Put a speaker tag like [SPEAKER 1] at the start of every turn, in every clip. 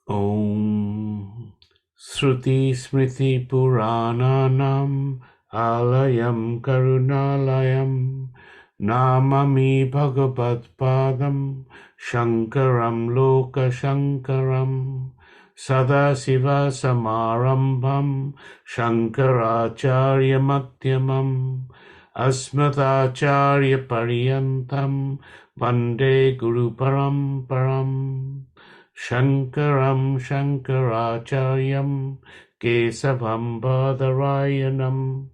[SPEAKER 1] Om Shruti Smriti Purananam Alayam Karunalayam Namami Bhagavad Padam Shankaram Loka Shankaram Sadasiva Samarambham Shankaracharya Madhyamam Asmatacharya Paryantam Vande Guru Paramparam Shankaram Shankaracharyam Kesavam Badarayanam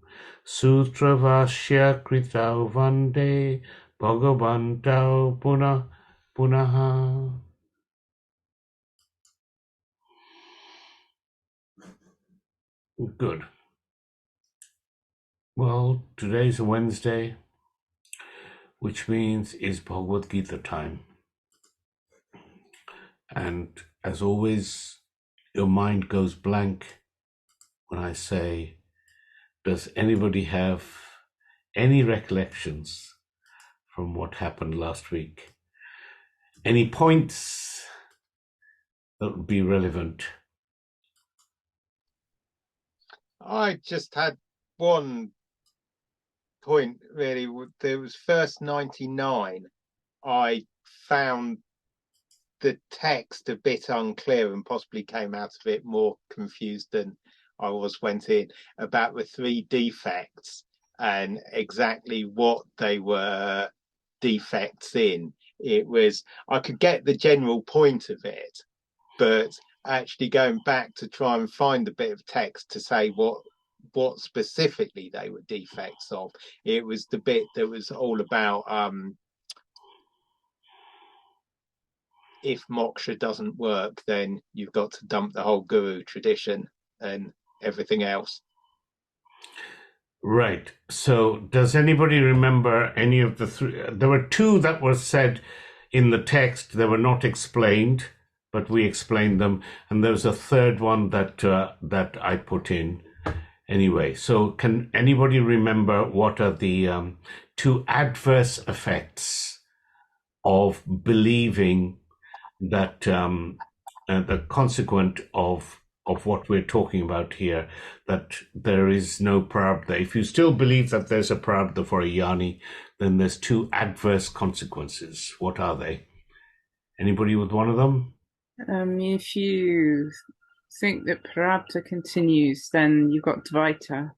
[SPEAKER 1] Sutravasya Kritau Vande Bhagavantau Punaha. Good. Well, today's a Wednesday, which means it's Bhagavad Gita time. And as always, your mind goes blank when I say, does anybody have any recollections from what happened last week? Any points that would be relevant?
[SPEAKER 2] I just had one point, really. There was first 99. I found the text a bit unclear and possibly came out of it more confused than I went in, about the three defects and exactly what they were defects in. It was, I could get the general point of it, but actually going back to try and find a bit of text to say what specifically they were defects of, it was the bit that was all about if moksha doesn't work, then you've got to dump the whole guru tradition and everything else.
[SPEAKER 1] Right. So does anybody remember any of the three? There were two that were said in the text. They were not explained, but we explained them. And there was a third one that I put in. Anyway, so can anybody remember what are the two adverse effects of believing that the consequent of what we're talking about here, that there is no prarabdha? If you still believe that there's a prarabdha for a yani, then there's two adverse consequences. What are they? Anybody with one of them?
[SPEAKER 3] If you think that prarabdha continues, then you've got dvaita,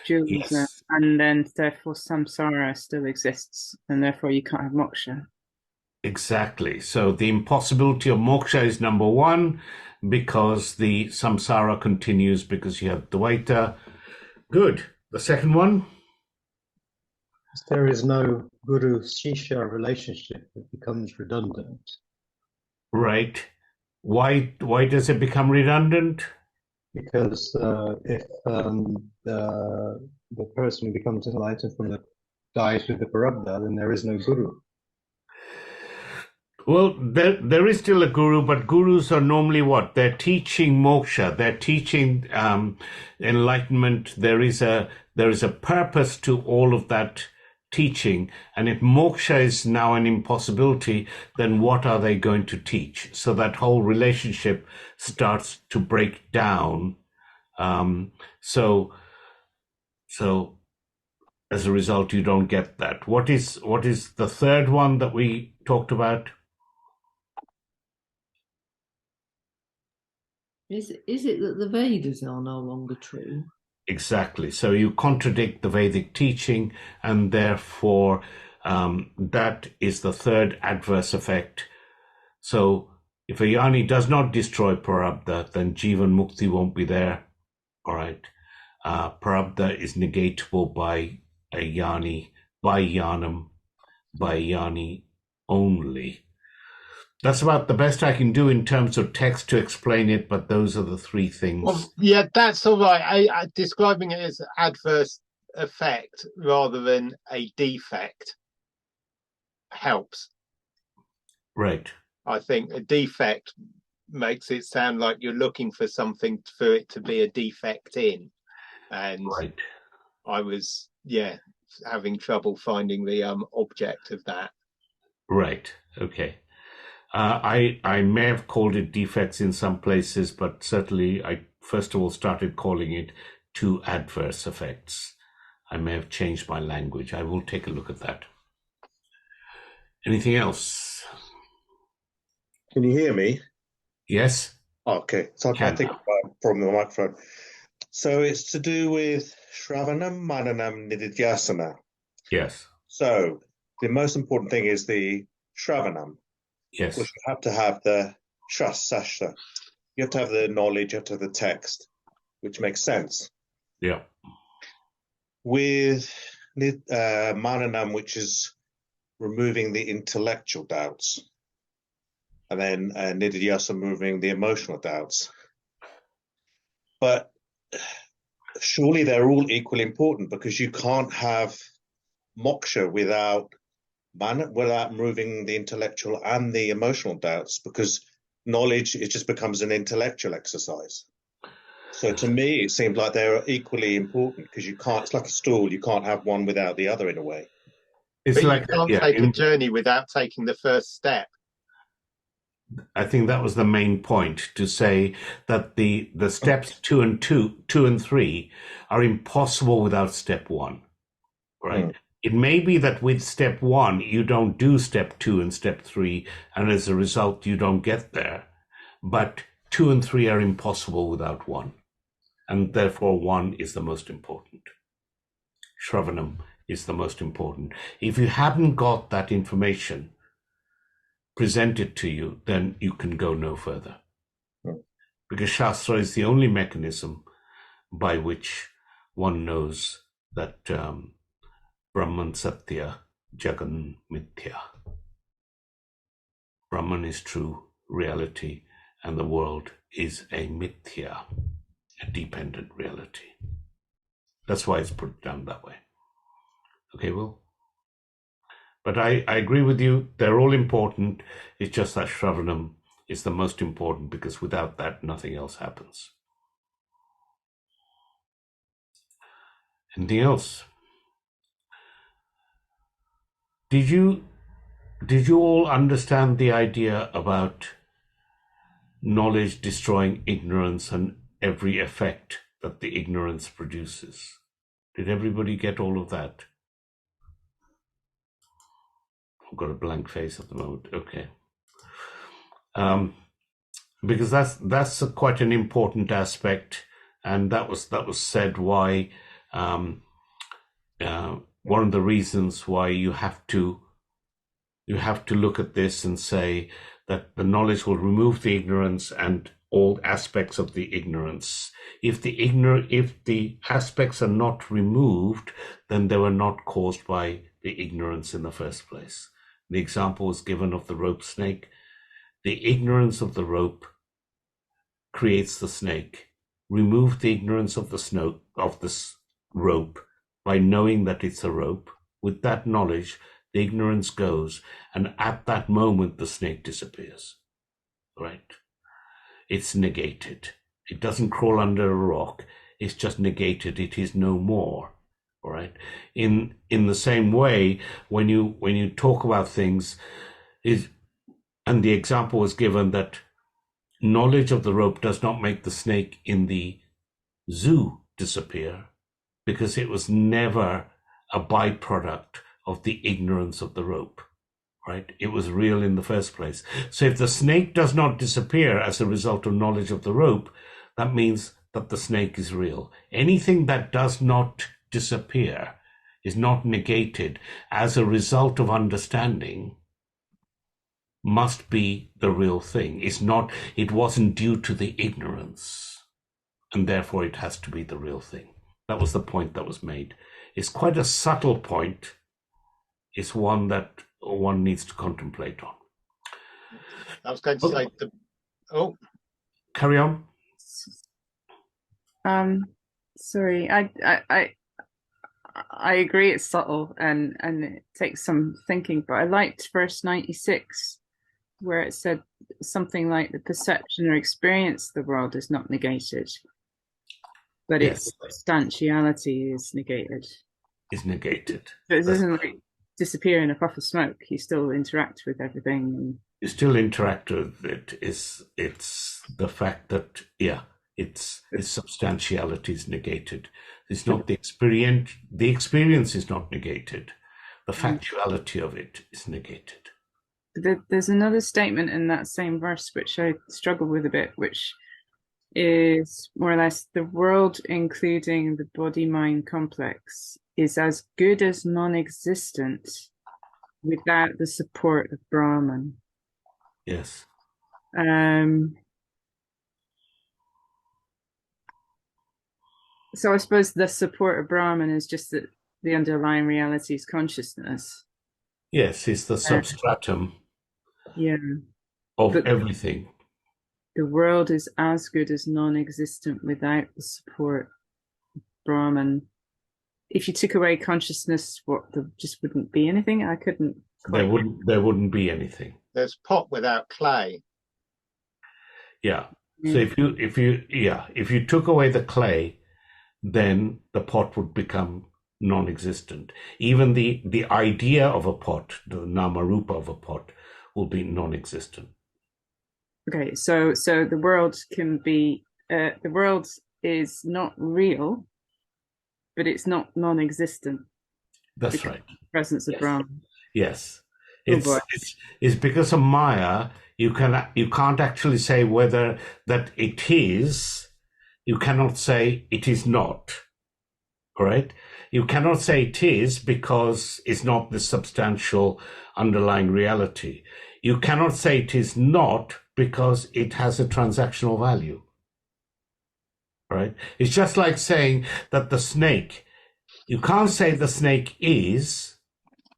[SPEAKER 3] dualism,
[SPEAKER 1] Yes.
[SPEAKER 3] and then therefore samsara still exists, and therefore you can't have moksha.
[SPEAKER 1] Exactly. So the impossibility of moksha is number one, because the samsara continues because you have dvaita. Good. The second one?
[SPEAKER 4] There is no guru-shishya relationship, it becomes redundant.
[SPEAKER 1] Right. Why does it become redundant?
[SPEAKER 4] Because if the person who becomes enlightened from the dies with the prarabdha, then there is no guru.
[SPEAKER 1] Well, there is still a guru, but gurus are normally what? They're teaching moksha. They're teaching enlightenment. There is a purpose to all of that teaching. And if moksha is now an impossibility, then what are they going to teach? So that whole relationship starts to break down. So as a result, you don't get that. What is the third one that we talked about?
[SPEAKER 5] Is it that the Vedas are no longer true?
[SPEAKER 1] Exactly. So you contradict the Vedic teaching, and therefore that is the third adverse effect. So if a yani does not destroy prarabdha, then jivan mukti won't be there. All right. Prarabdha is negatable by a yani, by yanam, by yani only. That's about the best I can do in terms of text to explain it, but those are the three things.
[SPEAKER 2] Well, yeah, that's all right. I describing it as adverse effect rather than a defect helps.
[SPEAKER 1] Right.
[SPEAKER 2] I think a defect makes it sound like you're looking for something for it to be a defect in. And
[SPEAKER 1] Right.
[SPEAKER 2] I was, having trouble finding the object of that.
[SPEAKER 1] Right. Okay. I may have called it defects in some places, but certainly I first of all started calling it two adverse effects. I may have changed my language. I will take a look at that. Anything else?
[SPEAKER 6] Can you hear me?
[SPEAKER 1] Yes?
[SPEAKER 6] Okay, so I
[SPEAKER 1] Can.
[SPEAKER 6] think from the microphone. So it's to do with Shravanam, Mananam, Nididhyasana.
[SPEAKER 1] Yes.
[SPEAKER 6] So the most important thing is the Shravanam,
[SPEAKER 1] Yes.
[SPEAKER 6] which you have to have the Shastra. You have to have the knowledge, you have to have the text, which makes sense.
[SPEAKER 1] Yeah.
[SPEAKER 6] With Mananam, which is removing the intellectual doubts, and then Nididhyasana, removing the emotional doubts. But surely they're all equally important, because you can't have moksha without moving the intellectual and the emotional doubts, because knowledge, it just becomes an intellectual exercise. So to me, it seems like they're equally important, because you can't, it's like a stool, you can't have one without the other in a way.
[SPEAKER 1] It's
[SPEAKER 2] But
[SPEAKER 1] like,
[SPEAKER 2] you can't
[SPEAKER 1] yeah,
[SPEAKER 2] take a journey without taking the first step.
[SPEAKER 1] I think that was the main point, to say that the steps two and 3 are impossible without step 1, right? It may be that with step 1 you don't do step 2 and step 3, and as a result you don't get there. But 2 and 3 are impossible without 1, and therefore 1 is the most important. Shravanam is the most important. If you haven't got that information presented to you, then you can go no further. Because Shastra is the only mechanism by which one knows that Brahman Satya, Jagan Mithya. Brahman is true reality, and the world is a mithya, a dependent reality. That's why it's put down that way. Okay, Will? But I agree with you. They're all important. It's just that Shravanam is the most important, because without that, nothing else happens. Anything else? Did you all understand the idea about knowledge destroying ignorance and every effect that the ignorance produces? Did everybody get all of that? I've got a blank face at the moment. Okay. Because that's quite an important aspect, and that was said why one of the reasons why you have to look at this and say that the knowledge will remove the ignorance and all aspects of the ignorance. If the aspects are not removed, then they were not caused by the ignorance in the first place. The example was given of the rope snake. The ignorance of the rope creates the snake. Remove the ignorance of this rope by knowing that it's a rope. With that knowledge, the ignorance goes, and at that moment the snake disappears. Right? It's negated. It doesn't crawl under a rock. It's just negated. It is no more. All right. In the same way, when you talk about things, and the example was given that knowledge of the rope does not make the snake in the zoo disappear, because it was never a byproduct of the ignorance of the rope, right? It was real in the first place. So if the snake does not disappear as a result of knowledge of the rope, that means that the snake is real. Anything that does not disappear, is not negated as a result of understanding, must be the real thing. It wasn't due to the ignorance, and therefore it has to be the real thing. That was the point that was made. It's quite a subtle point. It's one that one needs to contemplate on.
[SPEAKER 2] I was going to say
[SPEAKER 1] Carry on.
[SPEAKER 3] Sorry, I agree it's subtle and it takes some thinking, but I liked verse 96 where it said something like the perception or experience of the world is not negated, but
[SPEAKER 1] Yes.
[SPEAKER 3] its substantiality is negated.
[SPEAKER 1] Is negated.
[SPEAKER 3] So it isn't like disappear in a puff of smoke. You still interact with everything. And
[SPEAKER 1] You still interact with it. It's the fact that its substantiality is negated. It's not the experience. The experience is not negated. The factuality of it is negated.
[SPEAKER 3] there's another statement in that same verse which I struggle with a bit, which is more or less the world, including the body-mind complex, is as good as non-existent without the support of Brahman.
[SPEAKER 1] Yes.
[SPEAKER 3] So I suppose the support of Brahman is just that the underlying reality is consciousness.
[SPEAKER 1] Yes, it's the substratum of everything.
[SPEAKER 3] The world is as good as non-existent without the support of Brahman. If you took away consciousness, there just wouldn't be anything. I couldn't.
[SPEAKER 1] There wouldn't be anything.
[SPEAKER 2] There's pot without clay.
[SPEAKER 1] Yeah. So if you took away the clay, then the pot would become non-existent. Even the idea of a pot, the namarupa of a pot, will be non-existent.
[SPEAKER 3] Okay, so the world can be the world is not real, but it's not non-existent.
[SPEAKER 1] That's right.
[SPEAKER 3] Presence of Brahman.
[SPEAKER 1] Yes, it's because of Maya. You can't actually say whether that it is. You cannot say it is not. All right. You cannot say it is because it's not the substantial underlying reality. You cannot say it is not because it has a transactional value. Right? It's just like saying that the snake, you can't say the snake is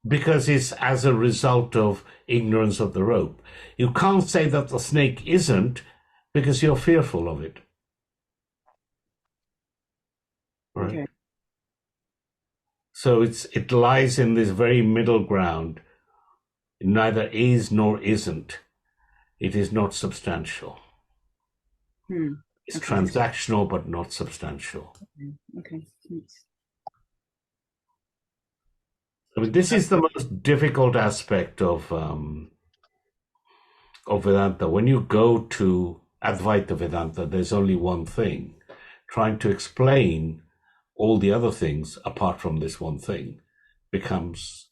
[SPEAKER 1] because it's as a result of ignorance of the rope. You can't say that the snake isn't because you're fearful of it. Right?
[SPEAKER 3] Okay.
[SPEAKER 1] So it lies in this very middle ground. It neither is nor isn't. It is not substantial. It's transactional but not substantial.
[SPEAKER 3] Okay. Thanks.
[SPEAKER 1] I mean, this is the most difficult aspect of Vedanta. When you go to Advaita Vedanta, there's only one thing. Trying to explain all the other things apart from this one thing becomes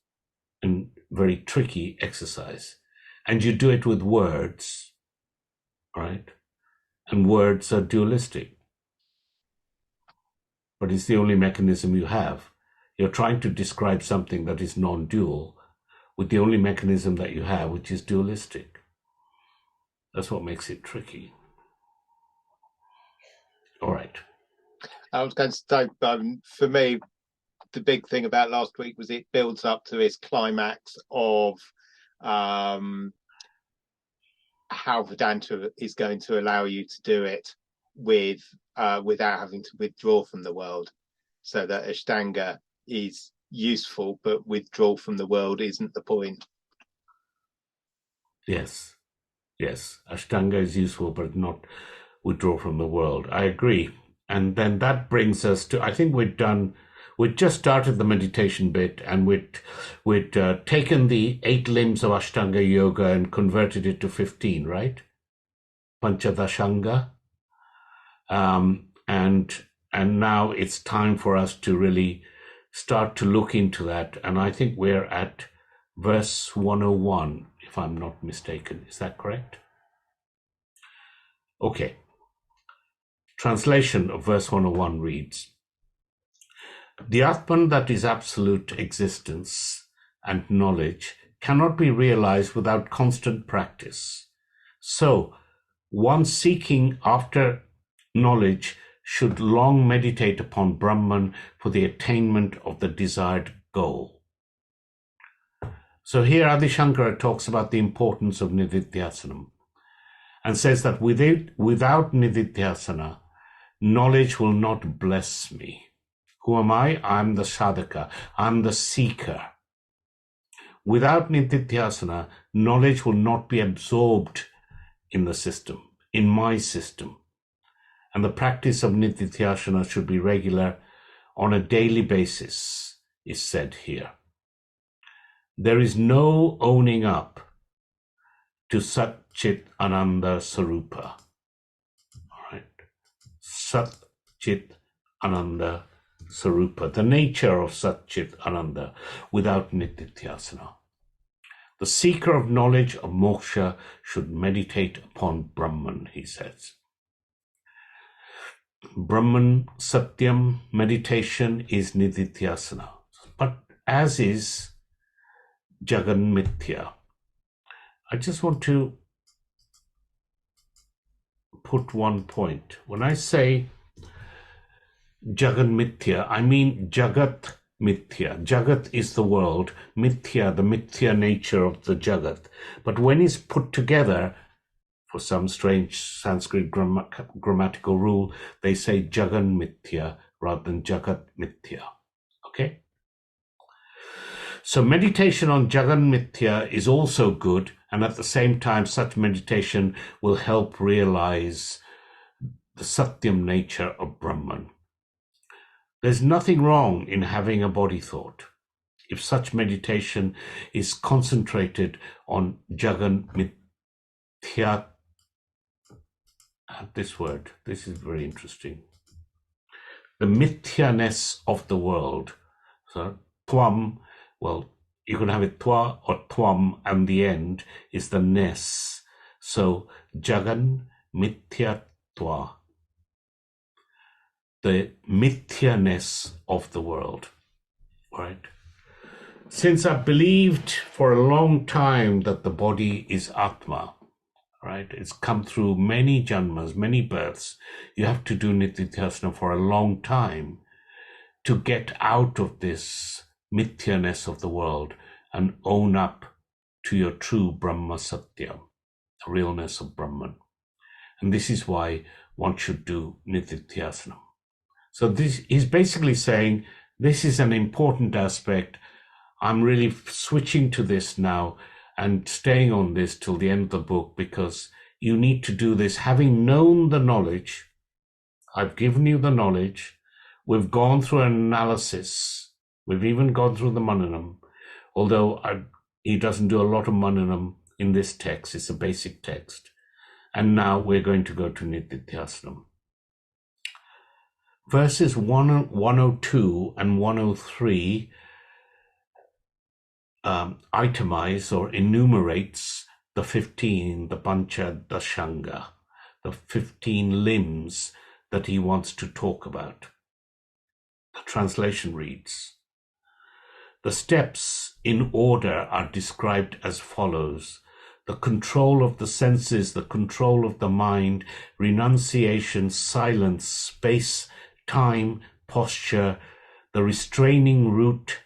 [SPEAKER 1] a very tricky exercise. And you do it with words, right? And words are dualistic. But it's the only mechanism you have. You're trying to describe something that is non-dual with the only mechanism that you have, which is dualistic. That's what makes it tricky. All right.
[SPEAKER 2] I was going to say, for me, the big thing about last week was it builds up to its climax of how Vedanta is going to allow you to do it without having to withdraw from the world, so that Ashtanga is useful, but withdrawal from the world isn't the point. Yes.
[SPEAKER 1] Ashtanga is useful, but not withdraw from the world. I agree. And then that brings us to, I think we've just started the meditation bit, and we'd taken the 8 limbs of Ashtanga Yoga and converted it to 15, right? Panchadashanga. And now it's time for us to really start to look into that. And I think we're at verse 101, if I'm not mistaken. Is that correct? Okay. Translation of verse 101 reads, "The Atman that is absolute existence and knowledge cannot be realized without constant practice. So, one seeking after knowledge should long meditate upon Brahman for the attainment of the desired goal." So here Adi Shankara talks about the importance of nididhyasanam and says that without nididhyasana, knowledge will not bless me. Who am I? I'm the sadhaka. I'm the seeker. Without nididhyasana, knowledge will not be absorbed in the system, in my system. And the practice of nididhyasana should be regular on a daily basis, is said here. There is no owning up to Sat Chit Ananda Sarupa. All right. Sat Chit Ananda Sarupa, the nature of Sat Chit Ananda without Nityatyasana. The seeker of knowledge of moksha should meditate upon Brahman, he says. Brahman, Satyam, meditation is Nityatyasana, but as is Jagan Mithya. I just want to put one point. When I say Jagan Mithya, I mean Jagat Mithya. Jagat is the world, Mithya, the Mithya nature of the Jagat. But when it's put together, for some strange Sanskrit grammatical rule, they say Jagan Mithya rather than Jagat Mithya. Okay? So meditation on Jagan Mithya is also good, and at the same time, such meditation will help realize the Satyam nature of Brahman. There's nothing wrong in having a body thought if such meditation is concentrated on Jagan Mithya. This word, this is very interesting. The Mithyaness of the world. So, Twam, well, you can have it Twa or Twam, and the end is the ness. So, Jagan Mithyatva. The Mithyaness of the world. Right? Since I believed for a long time that the body is Atma, right? It's come through many janmas, many births. You have to do Nityatyasana for a long time to get out of this Mithyaness of the world and own up to your true Brahma Satya, the realness of Brahman. And this is why one should do Nityatyasana. So this is basically saying this is an important aspect. I'm really switching to this now and staying on this till the end of the book, because you need to do this having known the knowledge. I've given you the knowledge. We've gone through an analysis. We've even gone through the Mananam, although he doesn't do a lot of Mananam in this text. It's a basic text. And now we're going to go to Nityatyasana. Verses 102 and 103 itemize or enumerates the 15, the Pancha Dashanga, the 15 limbs that he wants to talk about. The translation reads, the steps in order are described as follows: the control of the senses, the control of the mind, renunciation, silence, space, time, posture, the restraining root,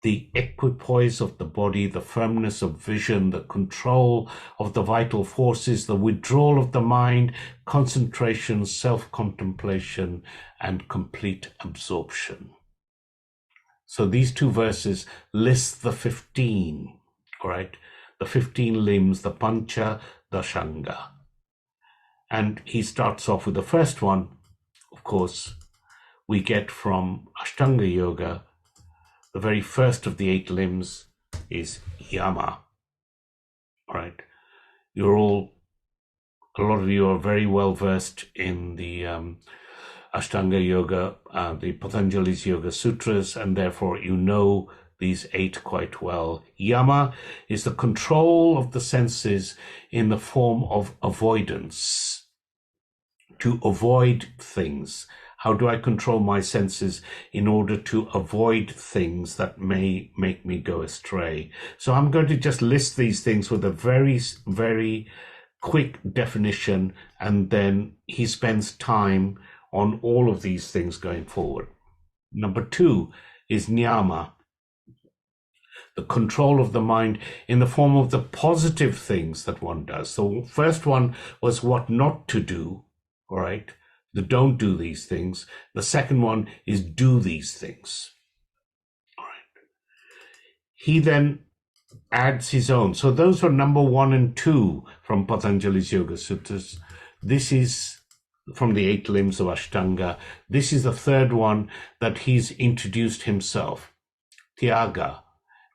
[SPEAKER 1] the equipoise of the body, the firmness of vision, the control of the vital forces, the withdrawal of the mind, concentration, self-contemplation, and complete absorption. So these two verses list the 15, all right? The 15 limbs, the Pancha Dashanga. And he starts off with the first one, of course, we get from Ashtanga Yoga. The very first of the 8 limbs is Yama. All right. A lot of you are very well versed in the Ashtanga Yoga, the Patanjali's Yoga Sutras, and therefore you know these 8 quite well. Yama is the control of the senses in the form of avoidance. To avoid things. How do I control my senses in order to avoid things that may make me go astray? So I'm going to just list these things with a very, very quick definition, and then he spends time on all of these things going forward. Number 2 is Niyama, the control of the mind in the form of the positive things that one does. So first one was what not to do, all right? The don't do these things. The second one is do these things. All right. He then adds his own. So those are number 1 and 2 from Patanjali's Yoga Sutras. This is from the 8 limbs of Ashtanga. This is the third one that he's introduced himself. Tyaga.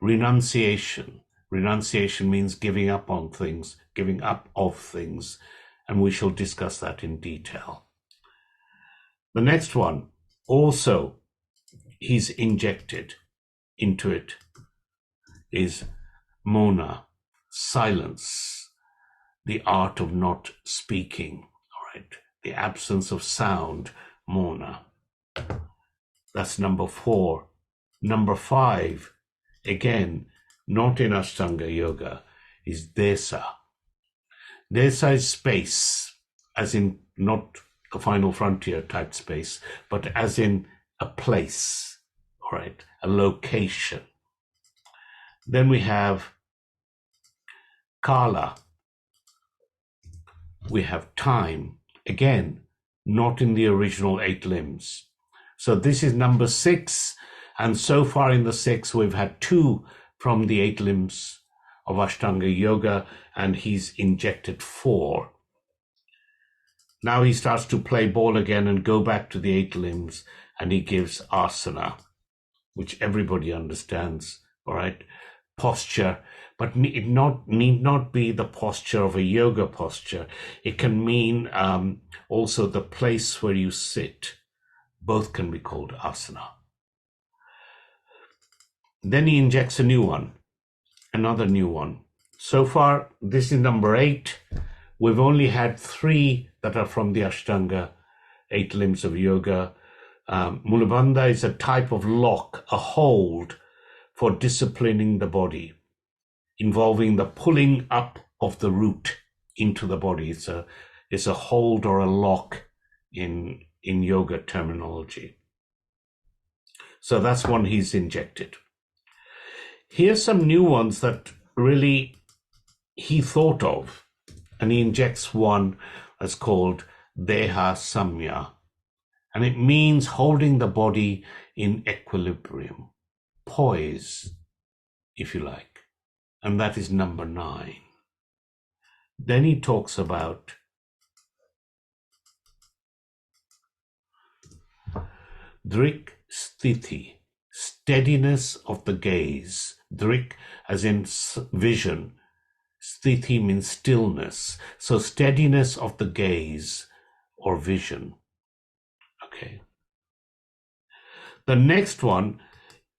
[SPEAKER 1] Renunciation. Renunciation means giving up on things, giving up of things, and we shall discuss that in detail. The next one, also, he's injected into it, is Mona, silence, the art of not speaking, all right? The absence of sound, Mona. That's number 4. Number 5, again, not in Ashtanga Yoga, is Desa. Desa is space, as in not a final frontier type space, but as in a place, all right, a location. Then we have Kala. We have time, again, not in the original 8 limbs. So this is number 6, and so far in the 6, we've had 2 from the 8 limbs of Ashtanga Yoga, and he's injected 4. Now he starts to play ball again and go back to the 8 limbs, and he gives asana, which everybody understands, all right? Posture, but it need not be the posture of a yoga posture. It can mean also the place where you sit. Both can be called asana. Then he injects a new one, another new one. So far, this is number 8. We've only had 3 that are from the Ashtanga, 8 limbs of yoga. Mulabandha is a type of lock, a hold for disciplining the body, involving the pulling up of the root into the body. It's a hold or a lock in yoga terminology. So that's one he's injected. Here's some new ones that really he thought of, and he injects one that's called Deha Samya, and it means holding the body in equilibrium, poise, if you like, and that is number 9. Then he talks about Drik Sthiti, steadiness of the gaze. Drik as in vision, Sthiti means stillness, so steadiness of the gaze or vision. Okay. The next one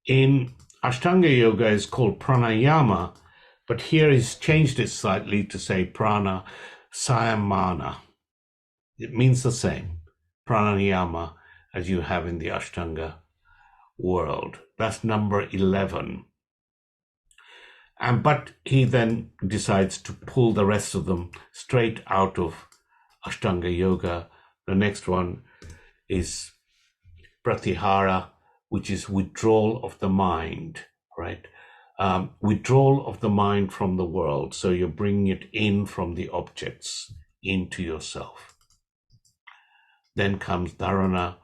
[SPEAKER 1] in Ashtanga Yoga is called pranayama, but here he's changed it slightly to say prana sayamana. It means the same, pranayama, as you have in the Ashtanga world. That's number 11. But he then decides to pull the rest of them straight out of Ashtanga Yoga. The next one is pratyahara, which is withdrawal of the mind, right? Withdrawal of the mind from the world. So you're bringing it in from the objects into yourself. Then comes dharana.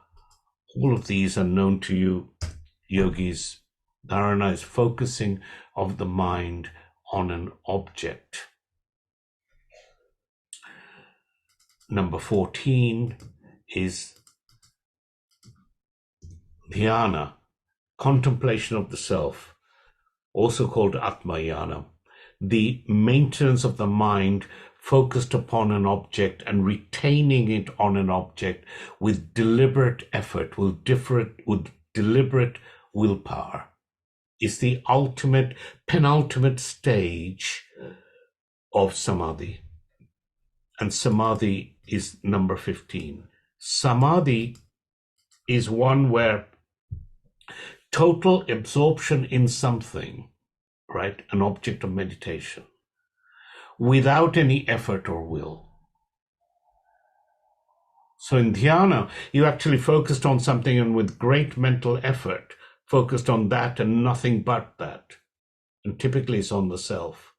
[SPEAKER 1] All of these are known to you, yogis. Dharana is focusing of the mind on an object. Number 14 is dhyana, contemplation of the self, also called atmayana, the maintenance of the mind focused upon an object and retaining it on an object with deliberate effort, with deliberate willpower. Is the ultimate, penultimate stage of samadhi. And samadhi is number 15. Samadhi is one where total absorption in something, right, an object of meditation, without any effort or will. So in dhyana, you actually focused on something and with great mental effort, focused on that and nothing but that. And typically it's on the self.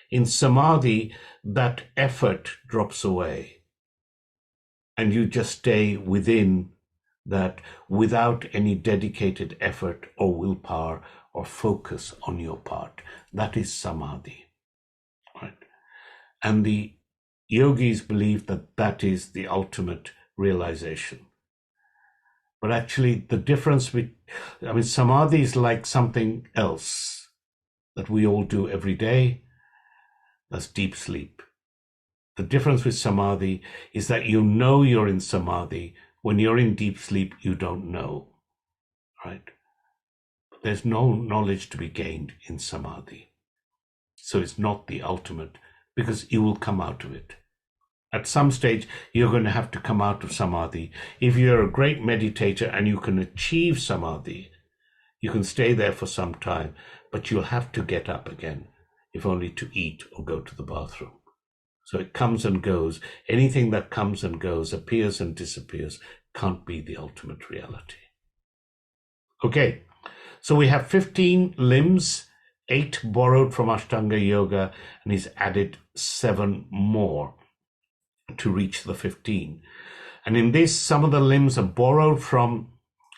[SPEAKER 1] In samadhi, that effort drops away. And you just stay within that without any dedicated effort or willpower or focus on your part. That is samadhi. Right? And the yogis believe that that is the ultimate realization. But actually the difference samadhi is like something else. that we all do every day. That's deep sleep. The difference with samadhi is that you know you're in samadhi. When you're in deep sleep, you don't know, right? There's no knowledge to be gained in samadhi. So it's not the ultimate, because you will come out of it. At some stage, you're going to have to come out of samadhi. If you're a great meditator and you can achieve samadhi, you can stay there for some time, but you'll have to get up again, if only to eat or go to the bathroom. So it comes and goes. Anything that comes and goes, appears and disappears, can't be the ultimate reality. Okay, so we have 15 limbs, 8 borrowed from Ashtanga Yoga, and he's added 7 more to reach the 15. And in this, some of the limbs are borrowed from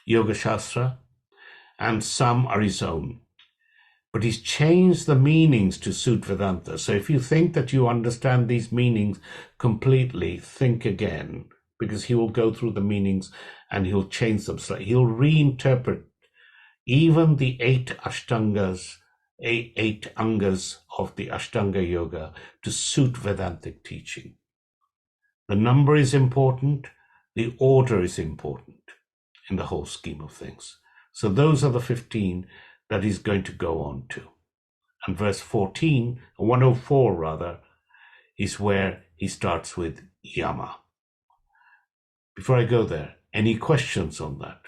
[SPEAKER 1] Yoga Shastra, and some are his own. But he's changed the meanings to suit Vedanta. So if you think that you understand these meanings completely, think again, because he will go through the meanings and he'll change them slightly. He'll reinterpret even the 8 Ashtangas, 8 Angas of the Ashtanga Yoga to suit Vedantic teaching. The number is important, the order is important in the whole scheme of things. So those are the 15 that he's going to go on to. And verse 14, 104 rather, is where he starts with Yama. Before I go there, any questions on that?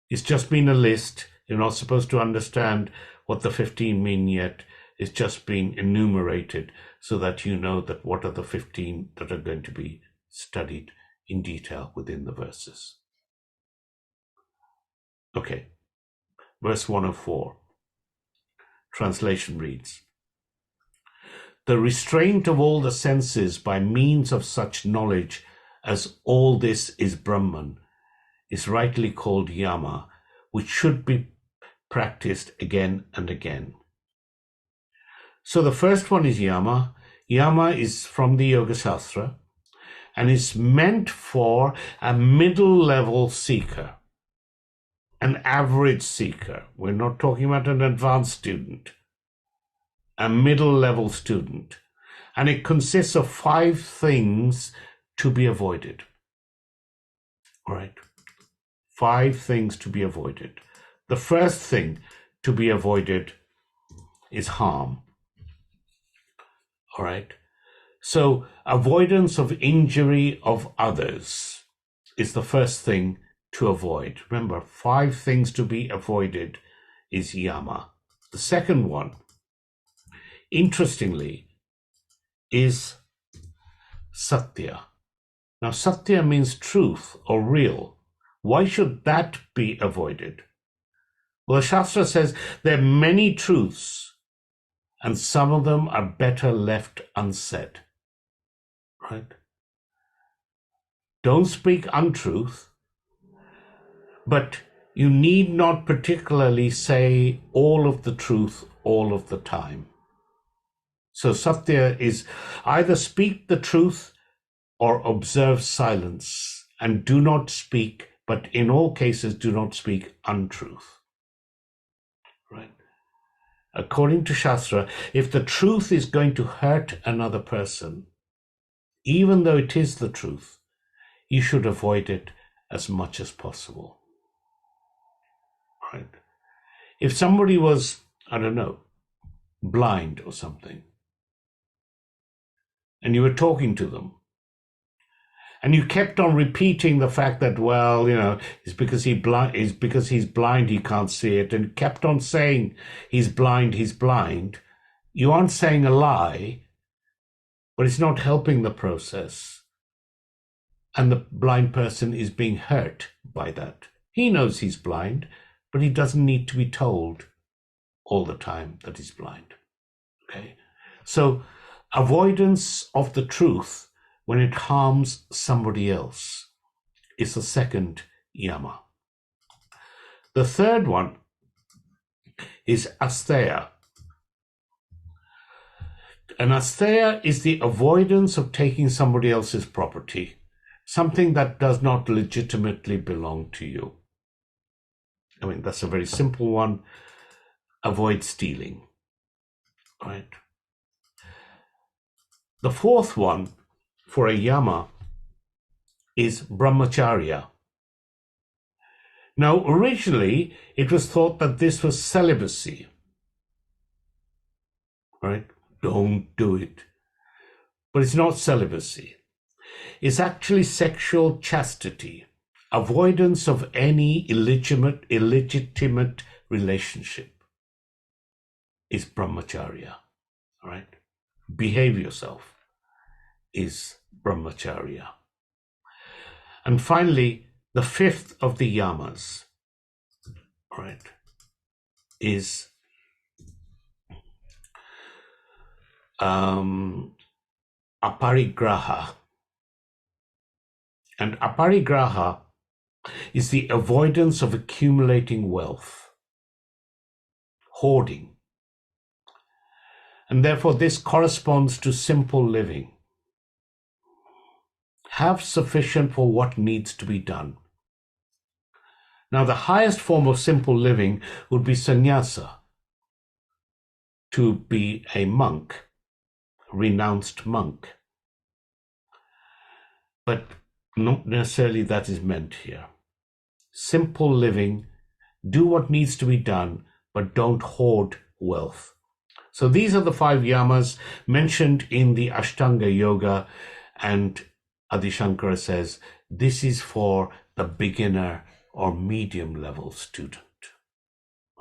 [SPEAKER 1] It's just been a list. You're not supposed to understand what the 15 mean yet. It's just been enumerated so that you know that what are the 15 that are going to be studied in detail within the verses. Okay. Verse 104, translation reads, "The restraint of all the senses by means of such knowledge as all this is Brahman is rightly called Yama, which should be practiced again and again." So the first one is Yama. Yama is from the Yoga Shastra and is meant for a middle-level seeker. An average seeker. We're not talking about an advanced student. A middle-level student. And it consists of 5 things to be avoided. All right? 5 things to be avoided. The first thing to be avoided is harm. All right? So avoidance of injury of others is the first thing to avoid. Remember, 5 things to be avoided is Yama. The second one, interestingly, is Satya. Now, Satya means truth or real. Why should that be avoided? Well, the Shastra says there are many truths, and some of them are better left unsaid. Right? Don't speak untruth, but you need not particularly say all of the truth all of the time. So Satya is either speak the truth or observe silence, and do not speak, but in all cases do not speak untruth. Right? According to Shastra, if the truth is going to hurt another person, even though it is the truth, you should avoid it as much as possible. Right? If somebody was, I don't know, blind or something, and you were talking to them, and you kept on repeating the fact that, well, you know, it's because he's blind, he can't see it, and kept on saying he's blind, you aren't saying a lie, but it's not helping the process. And the blind person is being hurt by that. He knows he's blind, but he doesn't need to be told all the time that he's blind. Okay? So avoidance of the truth when it harms somebody else is the second Yama. The third one is Asteya. And Asteya is the avoidance of taking somebody else's property, something that does not legitimately belong to you. I mean, that's a very simple one. avoid stealing. Right. The fourth one for a yama is brahmacharya. Now, originally, it was thought that this was celibacy. Right? Don't do it. But it's not celibacy. It's actually sexual chastity, avoidance of any illegitimate relationship is brahmacharya. Right? Behave yourself is brahmacharya. And finally, the fifth of the yamas, right, is aparigraha. And aparigraha is the avoidance of accumulating wealth, hoarding. And therefore, this corresponds to simple living. Have sufficient for what needs to be done. Now, the highest form of simple living would be sannyasa, to be a monk, renounced monk. But not necessarily that is meant here. Simple living, do what needs to be done, but don't hoard wealth. So these are the 5 yamas mentioned in the Ashtanga Yoga, and Adi Shankara says this is for the beginner or medium level student.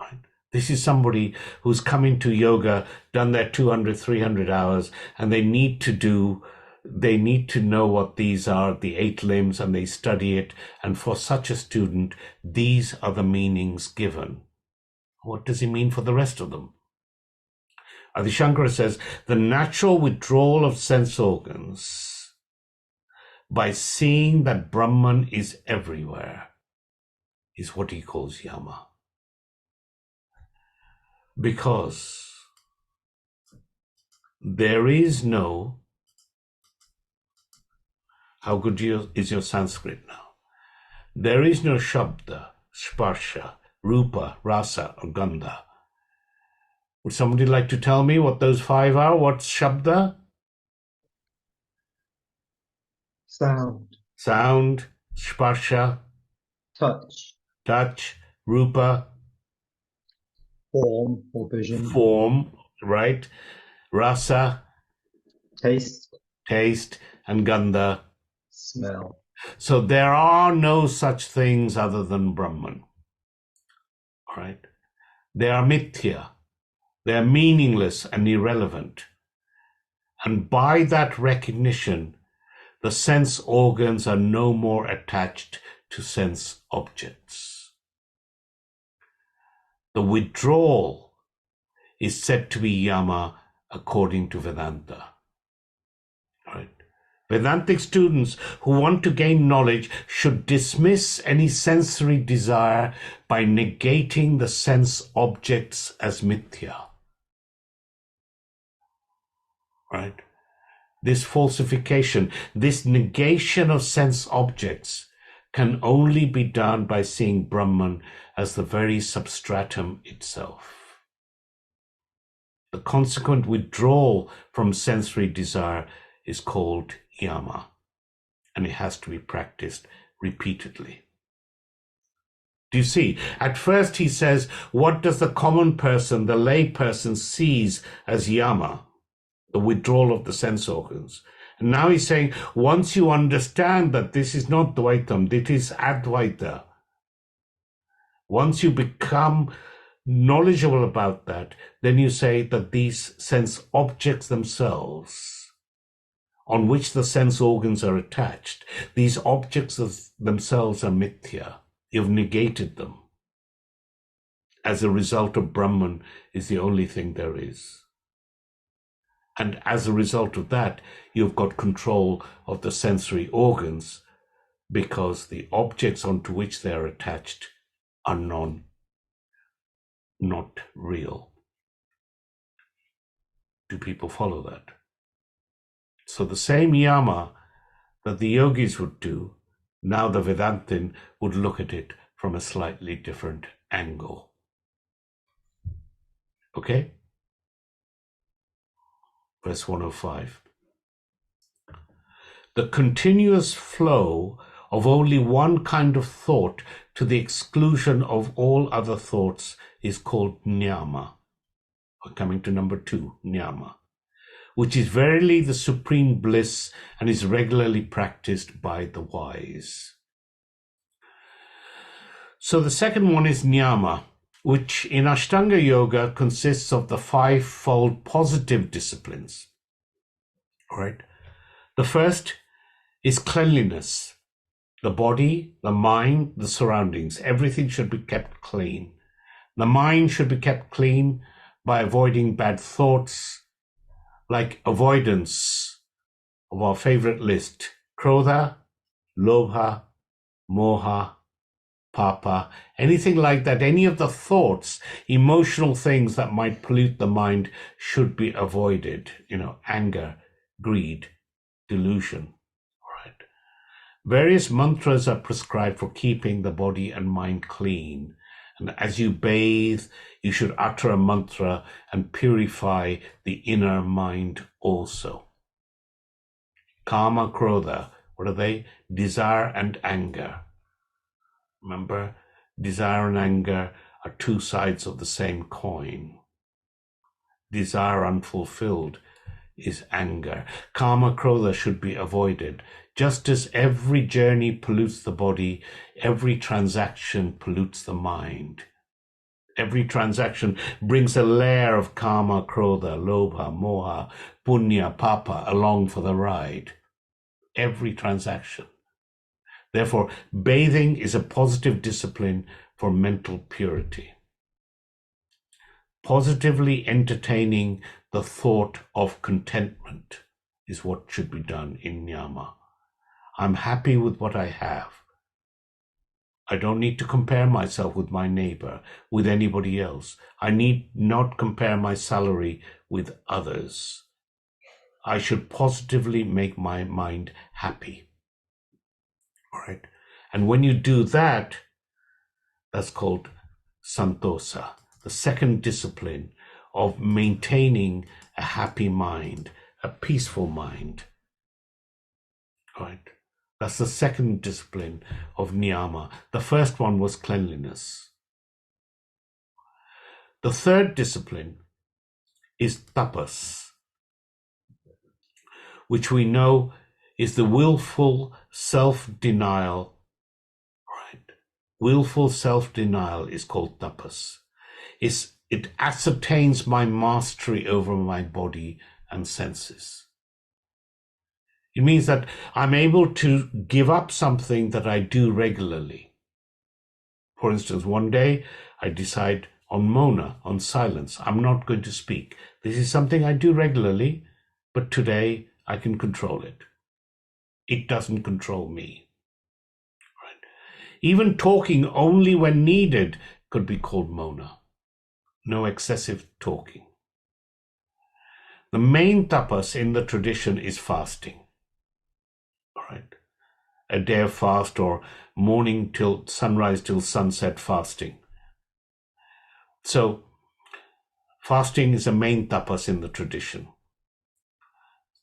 [SPEAKER 1] Right? This is somebody who's come into yoga, done their 200, 300 hours, and they need to know what these are, the 8 limbs, and they study it. And for such a student, these are the meanings given. What does he mean for the rest of them? Adi Shankara says, the natural withdrawal of sense organs by seeing that Brahman is everywhere is what he calls yama. Because there is no, how good is your Sanskrit now? There is no shabda, sparsha, rupa, rasa, or gandha. Would somebody like to tell me what those 5 are? What's shabda?
[SPEAKER 4] Sound,
[SPEAKER 1] Sound, sparsha,
[SPEAKER 4] touch,
[SPEAKER 1] touch, rupa,
[SPEAKER 4] form or vision,
[SPEAKER 1] form, right? Rasa,
[SPEAKER 4] taste,
[SPEAKER 1] taste, and gandha.
[SPEAKER 4] smell.
[SPEAKER 1] So there are no such things other than Brahman. Right? They are mithya. They are meaningless and irrelevant. And by that recognition, the sense organs are no more attached to sense objects. The withdrawal is said to be yama according to Vedanta. Right? Vedantic students who want to gain knowledge should dismiss any sensory desire by negating the sense objects as mithya. Right? This falsification, this negation of sense objects can only be done by seeing Brahman as the very substratum itself. The consequent withdrawal from sensory desire is called yama, and it has to be practiced repeatedly. Do you see? At first he says, what does the common person, the lay person, sees as yama? The withdrawal of the sense organs. And now he's saying, once you understand that this is not Dvaitam, it is Advaita, once you become knowledgeable about that, then you say that these sense objects themselves, on which the sense organs are attached, these objects themselves are mithya. You've negated them. As a result of Brahman is the only thing there is. And as a result of that, you've got control of the sensory organs because the objects onto which they are attached are not real. Do people follow that? So the same yama that the yogis would do, now the Vedantin would look at it from a slightly different angle. Okay? Verse 105. The continuous flow of only one kind of thought to the exclusion of all other thoughts is called jnana. We're coming to number 2, jnana, which is verily the supreme bliss and is regularly practiced by the wise. So the second one is jnana, which in Ashtanga Yoga consists of the 5-fold positive disciplines. All right. The first is cleanliness. The body, the mind, the surroundings, everything should be kept clean. The mind should be kept clean by avoiding bad thoughts, like avoidance of our favorite list: krodha, lobha, moha, papa, anything like that. Any of the thoughts, emotional things that might pollute the mind should be avoided. Anger, greed, delusion. All right. Various mantras are prescribed for keeping the body and mind clean. And as you bathe, you should utter a mantra and purify the inner mind also. Kama, krodha, what are they? Desire and anger. Remember, desire and anger are 2 sides of the same coin. Desire unfulfilled is anger. Kama, krodha should be avoided. Just as every journey pollutes the body, every transaction pollutes the mind. Every transaction brings a layer of kama, krodha, lobha, moha, punya, papa along for the ride. Every transaction. Therefore, bathing is a positive discipline for mental purity. Positively entertaining the thought of contentment is what should be done in jnana. I'm happy with what I have. I don't need to compare myself with my neighbor, with anybody else. I need not compare my salary with others. I should positively make my mind happy. All right. And when you do that, that's called santosa, the second discipline of maintaining a happy mind, a peaceful mind. All right. That's the second discipline of niyama. The first one was cleanliness. The third discipline is tapas, which we know is the willful self-denial. Right? Willful self-denial is called tapas. It ascertains my mastery over my body and senses. It means that I'm able to give up something that I do regularly. For instance, one day I decide on mona, on silence. I'm not going to speak. This is something I do regularly, but today I can control it. It doesn't control me. Right? Even talking only when needed could be called mona. No excessive talking. The main tapas in the tradition is fasting. All right. A day of fast, or morning till sunrise till sunset fasting. So fasting is a main tapas in the tradition.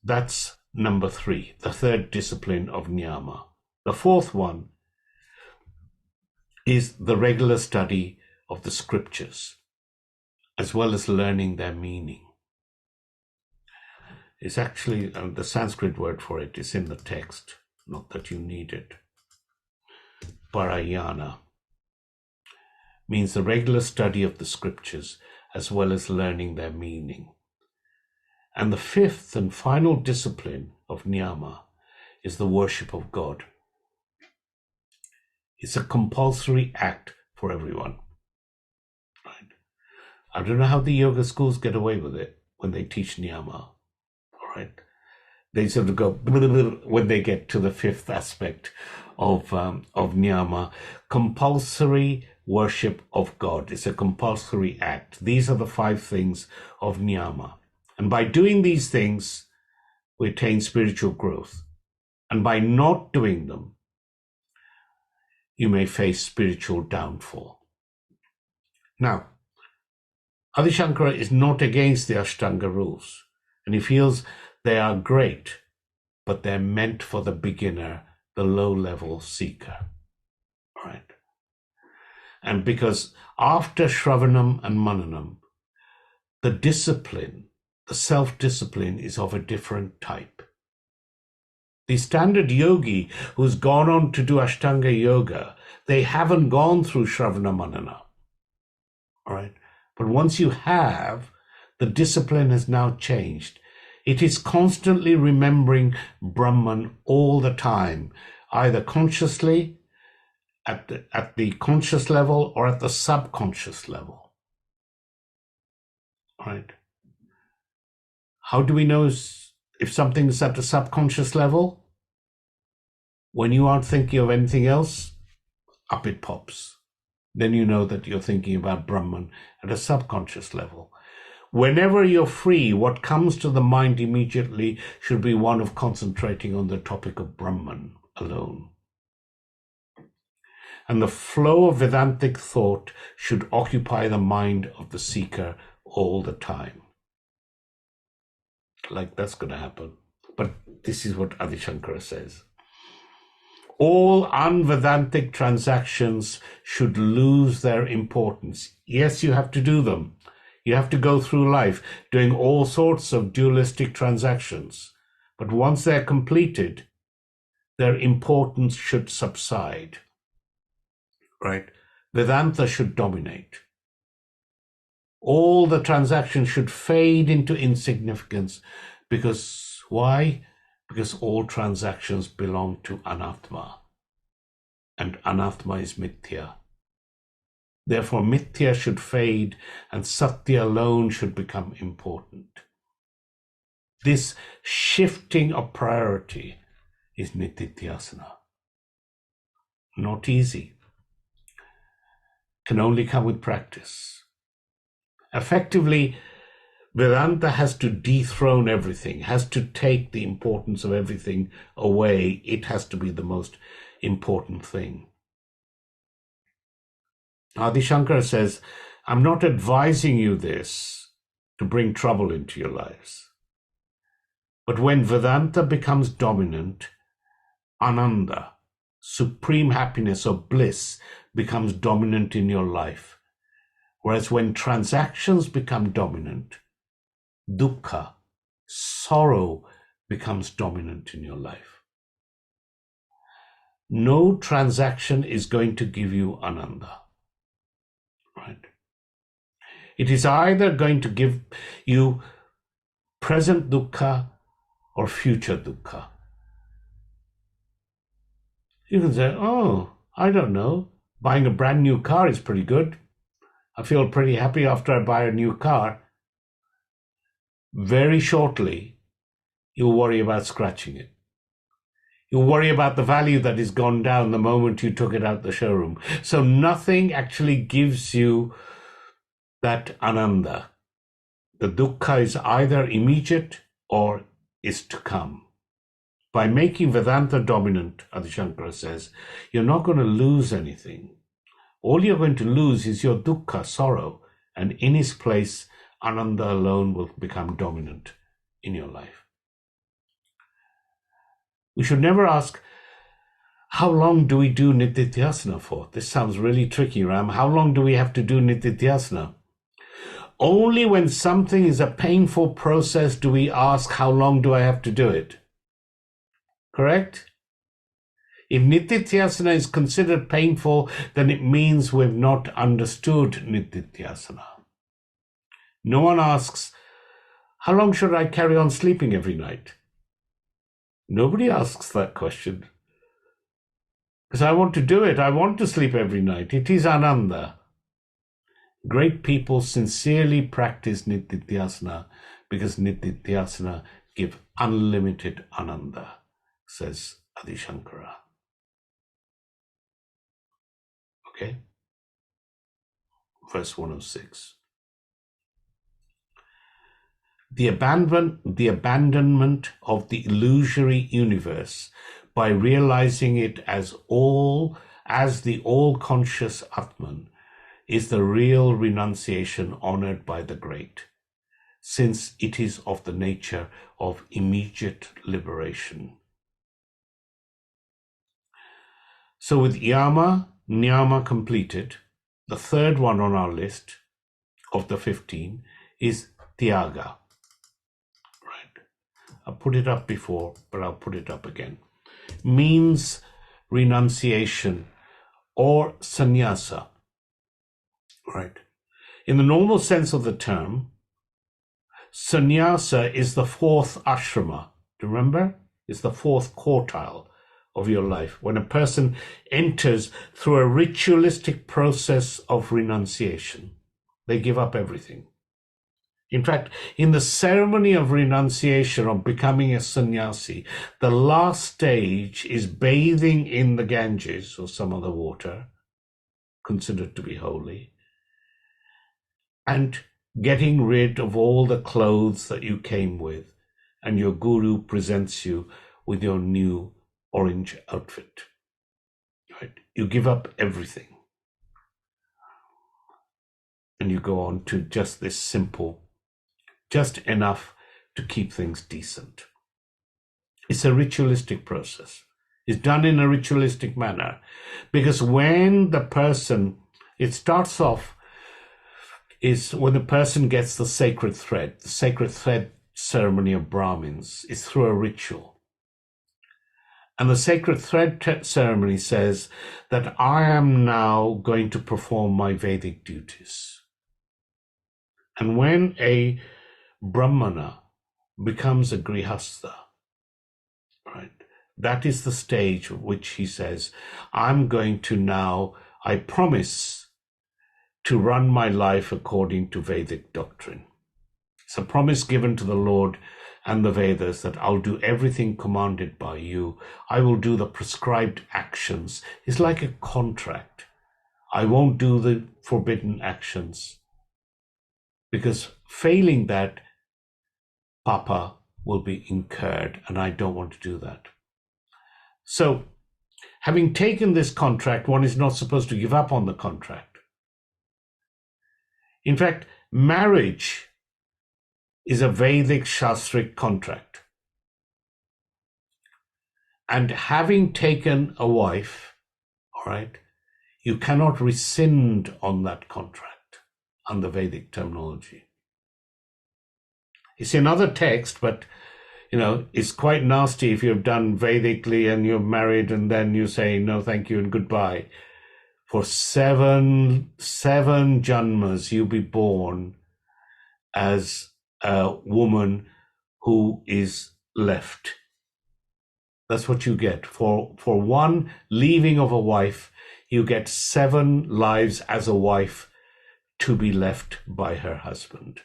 [SPEAKER 1] That's number 3, the third discipline of niyama. The fourth one is the regular study of the scriptures, as well as learning their meaning. It's actually, the Sanskrit word for it is in the text, not that you need it. Parayana means the regular study of the scriptures, as well as learning their meaning. And the fifth and final discipline of niyama is the worship of God. It's a compulsory act for everyone. Right? I don't know how the yoga schools get away with it when they teach niyama. All right? They sort of go when they get to the fifth aspect of niyama. Compulsory worship of God. It's a compulsory act. These are the 5 things of niyama. And by doing these things, we attain spiritual growth. And by not doing them, you may face spiritual downfall. Now, Adi Shankara is not against the Ashtanga rules, and he feels they are great, but they're meant for the beginner, the low-level seeker. Right? And because after Shravanam and Mananam, the discipline, the self-discipline is of a different type. The standard yogi who's gone on to do Ashtanga yoga, they haven't gone through Shravana Manana. All right? But once you have, the discipline has now changed. It is constantly remembering Brahman all the time, either consciously, at the conscious level, or at the subconscious level. All right? How do we know if something is at the subconscious level? When you aren't thinking of anything else, up it pops. Then you know that you're thinking about Brahman at a subconscious level. Whenever you're free, what comes to the mind immediately should be one of concentrating on the topic of Brahman alone. And the flow of Vedantic thought should occupy the mind of the seeker all the time. Like that's going to happen. But this is what Adi Shankara says. All unvedantic transactions should lose their importance. Yes, you have to do them. You have to go through life doing all sorts of dualistic transactions. But once they're completed, their importance should subside. Right? Vedanta should dominate. All the transactions should fade into insignificance. Because why? Because all transactions belong to Anatma. And Anatma is Mithya. Therefore, Mithya should fade and Satya alone should become important. This shifting of priority is Nityasyana. Not easy. Can only come with practice. Effectively, Vedanta has to dethrone everything, has to take the importance of everything away. It has to be the most important thing. Adi Shankara says, I'm not advising you this to bring trouble into your lives. But when Vedanta becomes dominant, Ananda, supreme happiness or bliss, becomes dominant in your life. Whereas when transactions become dominant, dukkha, sorrow, becomes dominant in your life. No transaction is going to give you ananda. Right? It is either going to give you present dukkha or future dukkha. You can say, oh, I don't know, buying a brand new car is pretty good. I feel pretty happy after I buy a new car. Very shortly, you'll worry about scratching it. You'll worry about the value that is gone down the moment you took it out the showroom. So nothing actually gives you that ananda. The dukkha is either immediate or is to come. By making Vedanta dominant, Adi Shankara says, you're not going to lose anything. All you're going to lose is your dukkha, sorrow, and in its place, ananda alone will become dominant in your life. We should never ask, how long do we do Nityasyana for? This sounds really tricky, Ram. How long do we have to do Nityasyana? Only when something is a painful process do we ask, how long do I have to do it? Correct? If Nityasyana is considered painful, then it means we've not understood Nityasyana. No one asks, how long should I carry on sleeping every night? Nobody asks that question. Because I want to do it. I want to sleep every night. It is ananda. Great people sincerely practice Nityasyana because Nityasyana give unlimited ananda, says Adi Shankara. Okay? Verse 106. The abandonment of the illusory universe by realizing it as the all-conscious Atman is the real renunciation honored by the great, since it is of the nature of immediate liberation. So with yama, niyama completed, the third one on our list of the 15 is tyaga. Right. I put it up before, but I'll put it up again. Means renunciation or sannyasa. Right. In the normal sense of the term, sannyasa is the fourth ashrama. Do you remember? It's the fourth quartile of your life. When a person enters through a ritualistic process of renunciation, they give up everything. In fact, in the ceremony of renunciation, of becoming a sannyasi, the last stage is bathing in the Ganges or some other water, considered to be holy, and getting rid of all the clothes that you came with, and your guru presents you with your new orange outfit. Right? You give up everything. And you go on to just this simple, just enough to keep things decent. It's a ritualistic process. It's done in a ritualistic manner. Because when the person, it starts off, is when the person gets the sacred thread ceremony of Brahmins is through a ritual. And the sacred thread ceremony says that I am now going to perform my Vedic duties. And when a Brahmana becomes a Grihastha, right, that is the stage at which he says, I'm going to now, I promise to run my life according to Vedic doctrine. It's a promise given to the Lord and the Vedas that I'll do everything commanded by you. I will do the prescribed actions. It's like a contract. I won't do the forbidden actions, because failing that, papa will be incurred, and I don't want to do that. So, having taken this contract, one is not supposed to give up on the contract. In fact, marriage is a Vedic Shastric contract. And having taken a wife, all right, you cannot rescind on that contract under Vedic terminology. It's another text, but it's quite nasty if you've done Vedically and you're married and then you say no, thank you and goodbye. For seven janmas, you'll be born as a woman who is left. That's what you get. For one leaving of a wife, you get 7 lives as a wife to be left by her husband.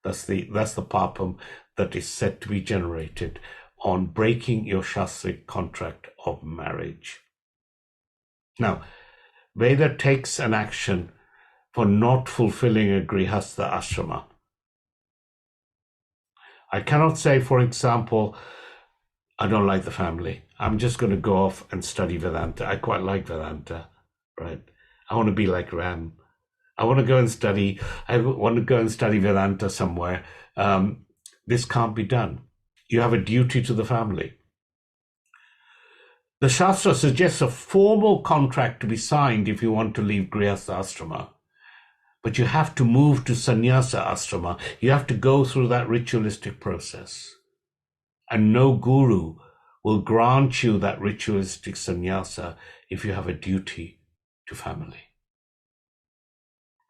[SPEAKER 1] That's the papam that is said to be generated on breaking your Shastric contract of marriage. Now, Veda takes an action for not fulfilling a Grihastha ashrama. I cannot say, for example, I don't like the family. I'm just going to go off and study Vedanta. I quite like Vedanta, right? I want to be like Ram. I want to go and study Vedanta somewhere. This can't be done. You have a duty to the family. The Shastra suggests a formal contract to be signed if you want to leave Grihastha ashrama. But you have to move to sannyasa ashrama. You have to go through that ritualistic process. And no guru will grant you that ritualistic sannyasa if you have a duty to family.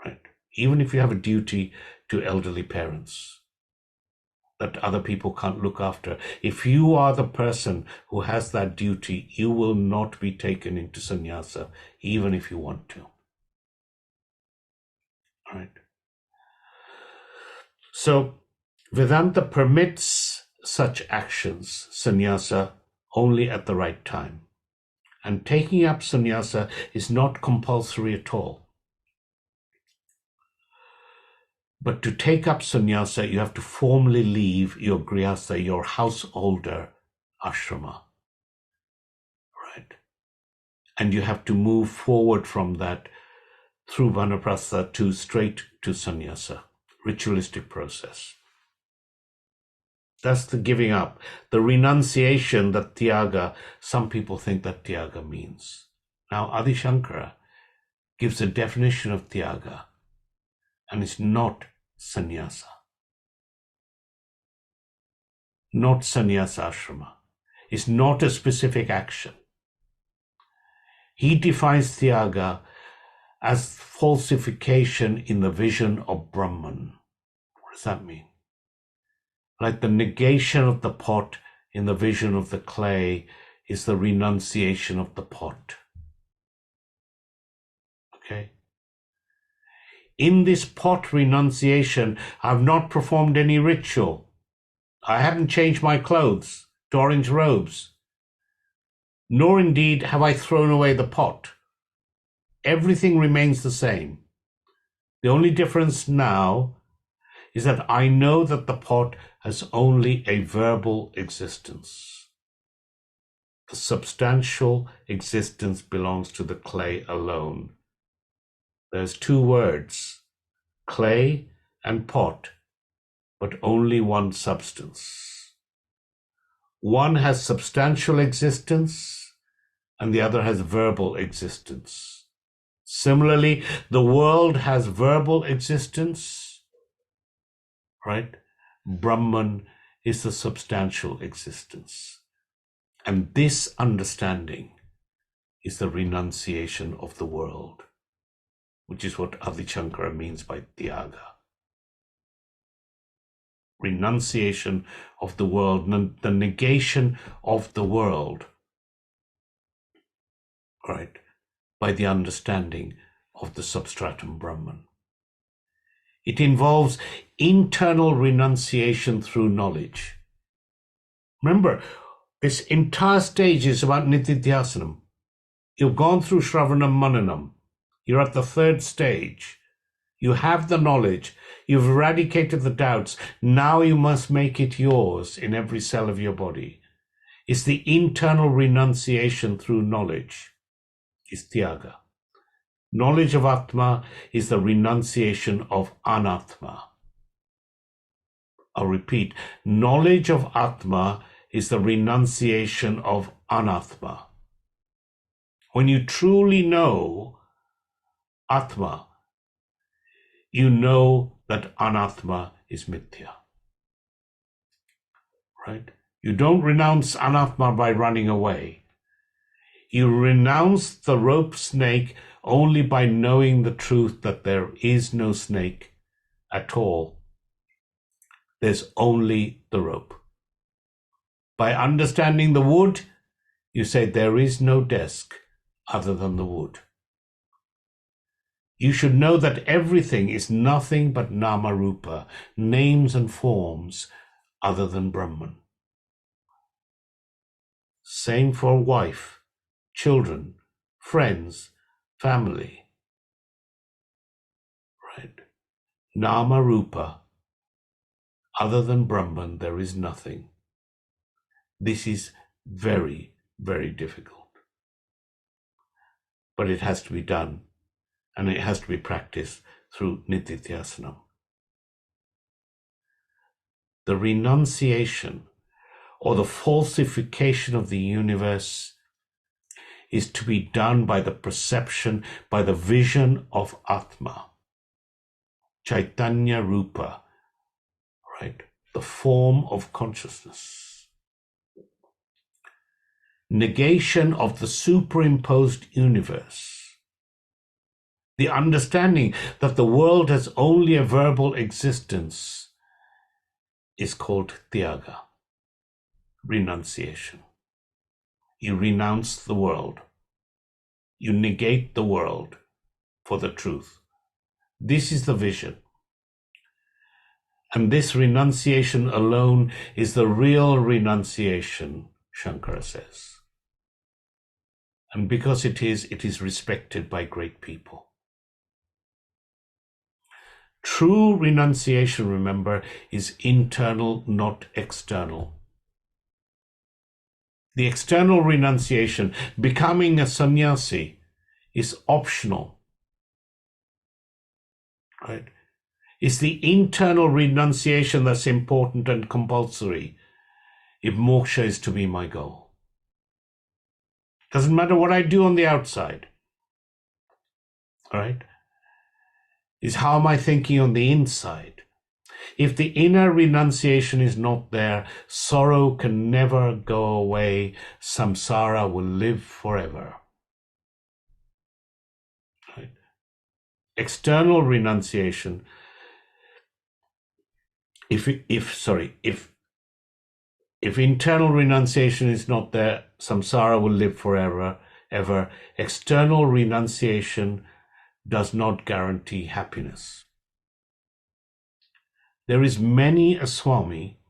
[SPEAKER 1] Right? Even if you have a duty to elderly parents that other people can't look after. If you are the person who has that duty, you will not be taken into sannyasa, even if you want to. Right? So Vedanta permits such actions, sannyasa, only at the right time. And taking up sannyasa is not compulsory at all. But to take up sannyasa, you have to formally leave your grihastha, your householder ashrama. Right? And you have to move forward from that through vanaprastha to straight to sannyasa, ritualistic process. That's the giving up, the renunciation that Tyaga, some people think that Tyaga means. Now, Adi Shankara gives a definition of Tyaga, and it's not sannyasa, not sannyasa ashrama. It's not a specific action. He defines Tyaga as falsification in the vision of Brahman. What does that mean? Like the negation of the pot in the vision of the clay is the renunciation of the pot. Okay? In this pot renunciation, I've not performed any ritual. I haven't changed my clothes to orange robes, nor indeed have I thrown away the pot. Everything remains the same. The only difference now is that I know that the pot has only a verbal existence. The substantial existence belongs to the clay alone. There's two words, clay and pot, but only one substance. One has substantial existence and the other has verbal existence. Similarly, the world has verbal existence, right? Brahman is the substantial existence. And this understanding is the renunciation of the world, which is what Adi Shankara means by Tyaga. Renunciation of the world, the negation of the world, right, by the understanding of the substratum Brahman. It involves internal renunciation through knowledge. Remember, this entire stage is about Nitidhyasanam. You've gone through Shravanam Mananam. You're at the third stage. You have the knowledge. You've eradicated the doubts. Now you must make it yours in every cell of your body. It's the internal renunciation through knowledge. It's Tyaga. Knowledge of Atma is the renunciation of Anatma. I'll repeat, knowledge of Atma is the renunciation of Anatma. When you truly know Atma, you know that Anatma is Mithya. Right? You don't renounce Anatma by running away. You renounce the rope snake only by knowing the truth that there is no snake at all. There's only the rope. By understanding the wood, you say there is no desk other than the wood. You should know that everything is nothing but nama rupa, names and forms other than Brahman. Same for wife, children, friends, family. Right? Nama rupa, other than Brahman, there is nothing. This is very, very difficult. But it has to be done, and it has to be practiced through Nitidhyasanam. The renunciation or the falsification of the universe is to be done by the perception, by the vision of Atma, Chaitanya Rupa, right? The form of consciousness. Negation of the superimposed universe. The understanding that the world has only a verbal existence is called Tyaga, renunciation. You renounce the world. You negate the world for the truth. This is the vision. And this renunciation alone is the real renunciation, Shankara says. And because it is respected by great people. True renunciation, remember, is internal, not external. The external renunciation, becoming a sannyasi, is optional. right? It's the internal renunciation that's important and compulsory if moksha is to be my goal. Doesn't matter what I do on the outside, all right? It's how am I thinking on the inside? If the inner renunciation is not there, sorrow can never go away. Samsara will live forever. Right? External renunciation, if internal renunciation is not there, samsara will live forever, ever. External renunciation does not guarantee happiness. There is many a Swami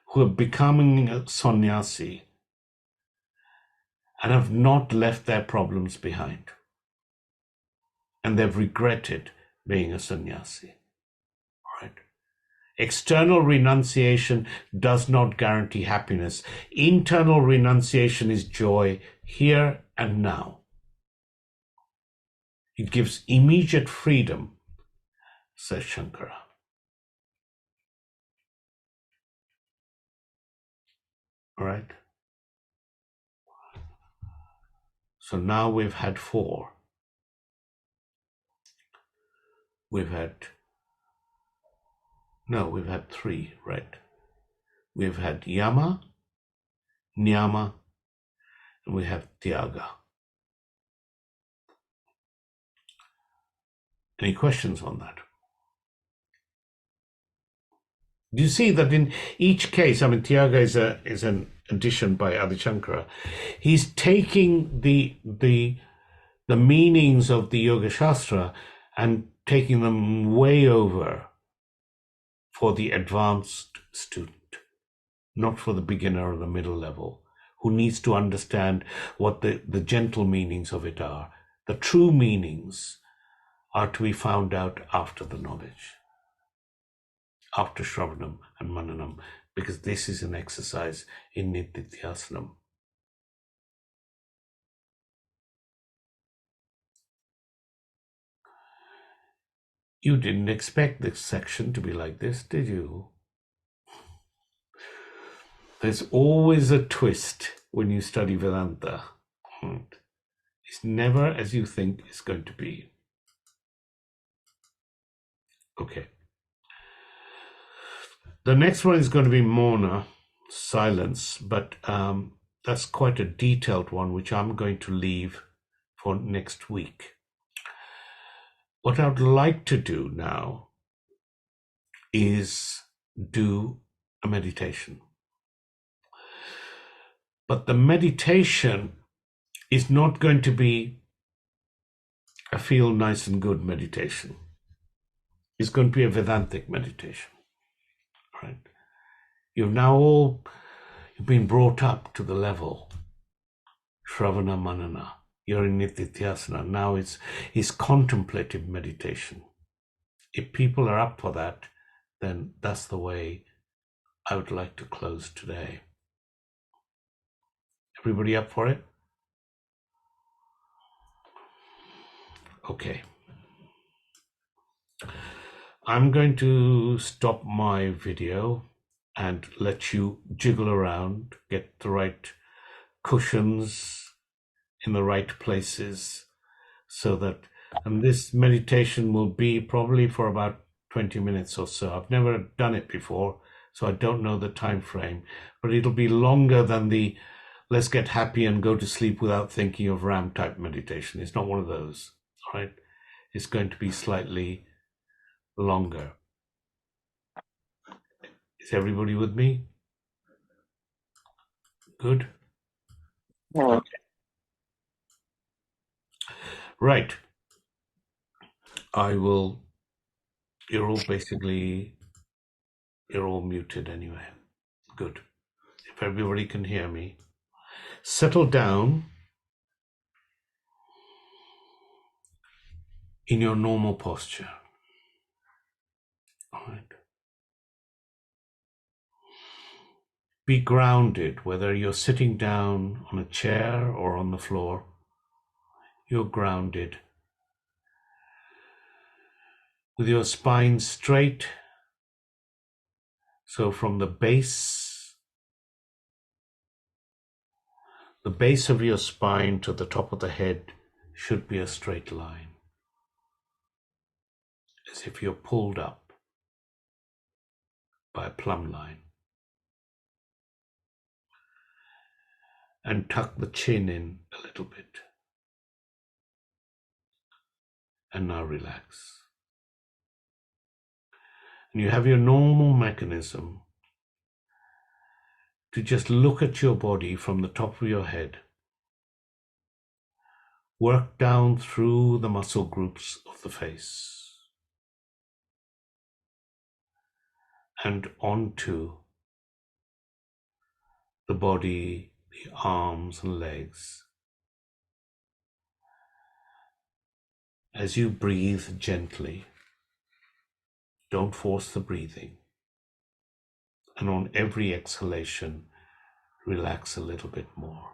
[SPEAKER 1] who are becoming a sannyasi and have not left their problems behind. And they've regretted being a sannyasi. Right? External renunciation does not guarantee happiness. Internal renunciation is joy here and now. It gives immediate freedom, says Shankara. All right? So now we've had 4. We've had 3, right? We've had yama, niyama, and we have tyaga. Any questions on that? Do you see that in each case, I mean, tyaga is an addition by Adi Shankara. He's taking the meanings of the Yoga Shastra and taking them way over for the advanced student, not for the beginner or the middle level, who needs to understand what the gentle meanings of it are. The true meanings are to be found out after the knowledge, after Shravanam and Mananam, because this is an exercise in Nididhyasanam. You didn't expect this section to be like this, did you? There's always a twist when you study Vedanta. It's never as you think it's going to be. Okay. The next one is going to be Mona, silence, but that's quite a detailed one, which I'm going to leave for next week. What I would like to do now is do a meditation. But the meditation is not going to be a feel nice and good meditation. It's going to be a Vedantic meditation. Right? You've been brought up to the level Shravana Manana. You're in Nityasanana. Now it's contemplative meditation. If people are up for that, then that's the way I would like to close today. Everybody up for it? Okay. I'm going to stop my video and let you jiggle around, get the right cushions in the right places, so that, and this meditation will be probably for about 20 minutes or so. I've never done it before, so I don't know the time frame, but it'll be longer than the let's get happy and go to sleep without thinking of Ram type meditation. It's not one of those, right? It's going to be slightly longer. Is everybody with me? Good? Okay. Right. You're all muted anyway. Good. If everybody can hear me, settle down in your normal posture. All right. Be grounded, whether you're sitting down on a chair or on the floor, you're grounded. with your spine straight. So from the base of your spine to the top of the head should be a straight line, as if you're pulled up by a plumb line. And tuck the chin in a little bit. And now relax. And you have your normal mechanism to just look at your body from the top of your head. Work down through the muscle groups of the face and onto the body, the arms and legs. As you breathe gently, don't force the breathing. And on every exhalation, relax a little bit more.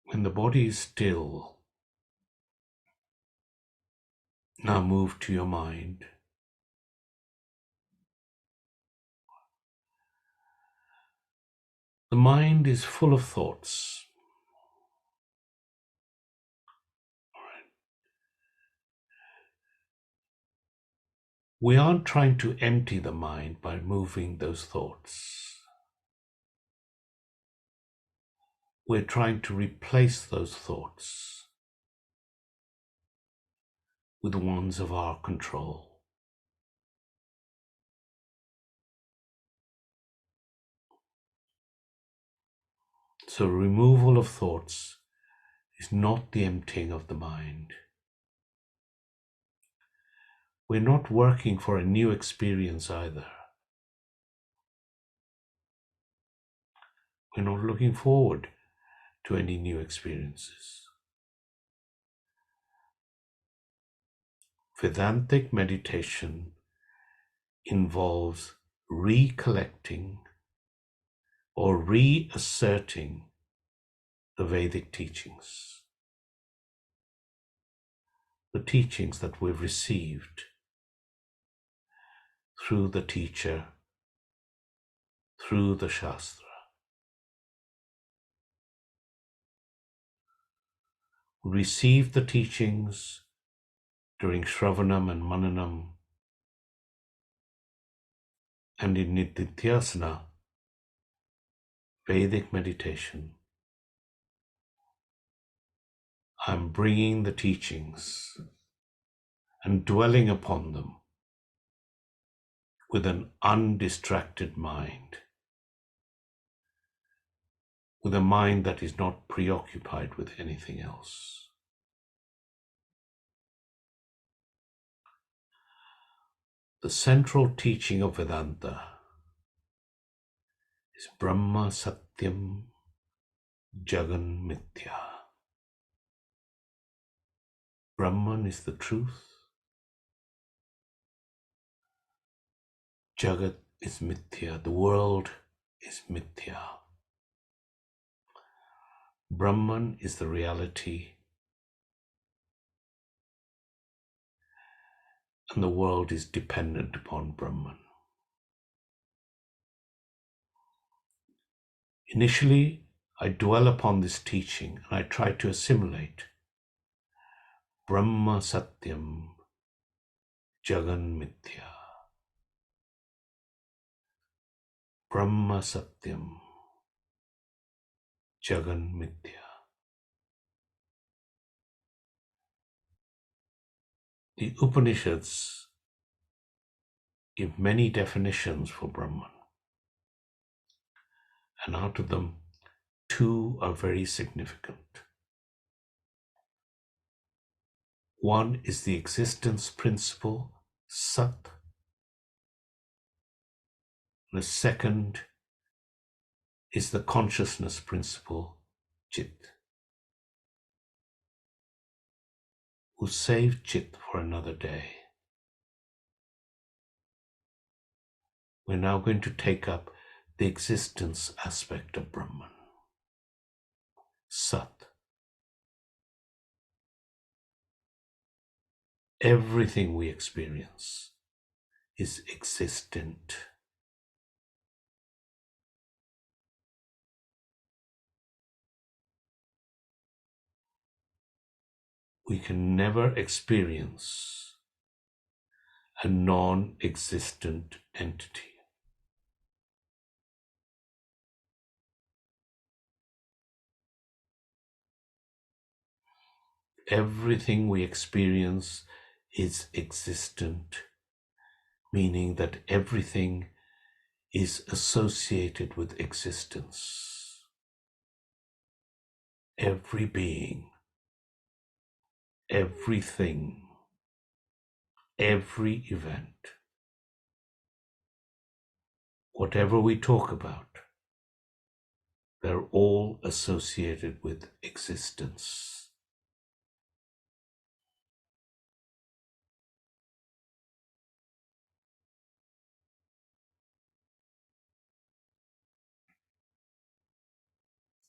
[SPEAKER 1] When the body is still, now move to your mind. The mind is full of thoughts. We aren't trying to empty the mind by moving those thoughts. We're trying to replace those thoughts with ones of our control. So removal of thoughts is not the emptying of the mind. We're not working for a new experience either. We're not looking forward to any new experiences. Vedantic meditation involves recollecting or reasserting the Vedic teachings, the teachings that we've received through the teacher, through the Shastra. We receive the teachings during Shravanam and Mananam, and in Nididhyasana, Vedic meditation. I'm bringing the teachings and dwelling upon them with an undistracted mind, with a mind that is not preoccupied with anything else. The central teaching of Vedanta is Brahma Satyam Jagan Mithya. Brahman is the truth. Jagat is Mithya. The world is Mithya. Brahman is the reality, and the world is dependent upon Brahman. Initially, I dwell upon this teaching and I try to assimilate Brahma Satyam Jagan Mithya. Brahma Satyam Jagan Mithya. The Upanishads give many definitions for Brahman, and out of them, two are very significant. One is the existence principle, Sat, and the second is the consciousness principle, Chit. We'll save Chit for another day. We're now going to take up the existence aspect of Brahman, Sat. Everything we experience is existent. We can never experience a non-existent entity. Everything we experience is existent, meaning that everything is associated with existence. Every being, everything, every event, whatever we talk about, they're all associated with existence.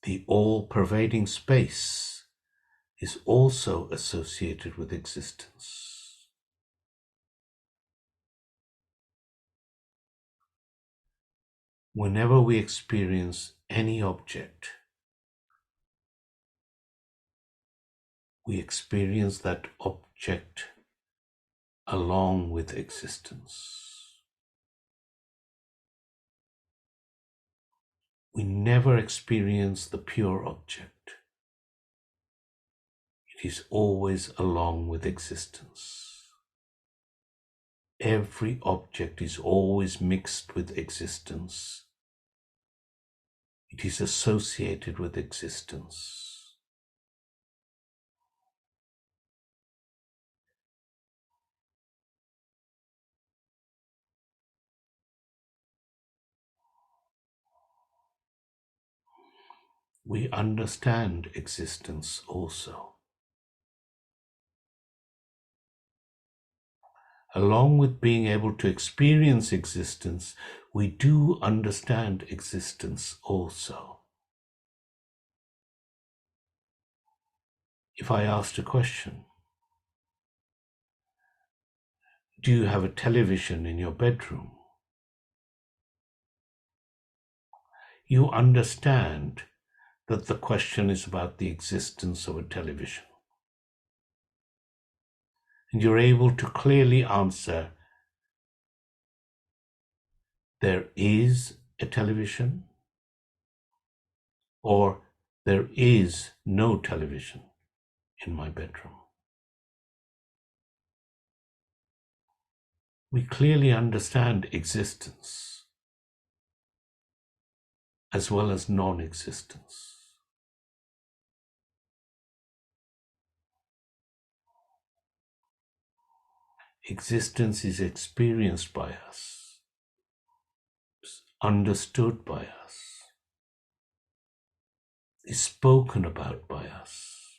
[SPEAKER 1] The all-pervading space is also associated with existence. Whenever we experience any object, we experience that object along with existence. We never experience the pure object. It is always along with existence. Every object is always mixed with existence. It is associated with existence. We understand existence also. Along with being able to experience existence, we do understand existence also. If I asked a question, do you have a television in your bedroom? You understand that the question is about the existence of a television. And you're able to clearly answer, there is a television, or there is no television in my bedroom. We clearly understand existence as well as non-existence. Existence is experienced by us, understood by us, is spoken about by us.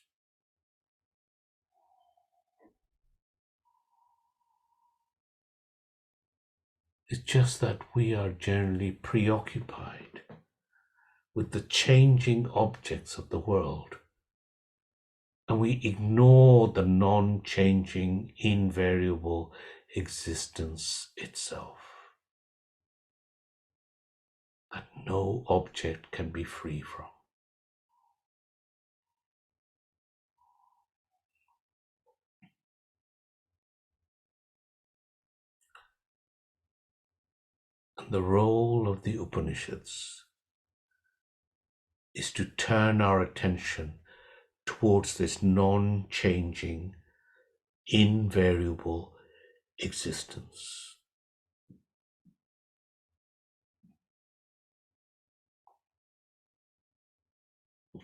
[SPEAKER 1] It's just that we are generally preoccupied with the changing objects of the world, and we ignore the non-changing, invariable existence itself, that no object can be free from. And the role of the Upanishads is to turn our attention towards this non-changing, invariable existence.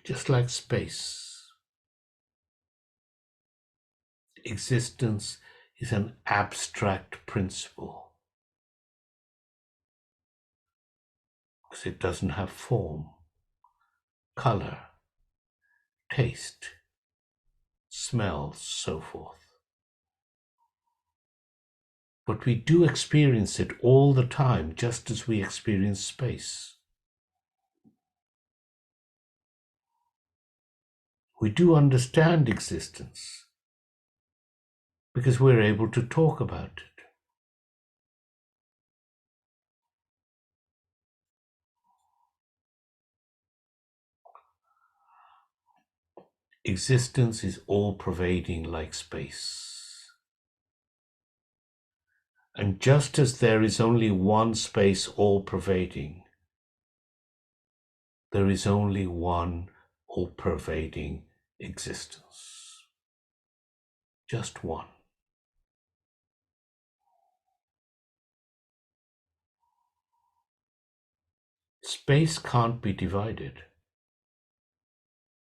[SPEAKER 1] Just like space, existence is an abstract principle because it doesn't have form, color, taste, smell, so forth. But we do experience it all the time, just as we experience space. We do understand existence because we're able to talk about it. Existence is all-pervading like space. And just as there is only one space all-pervading, there is only one all-pervading existence. Just one. Space can't be divided,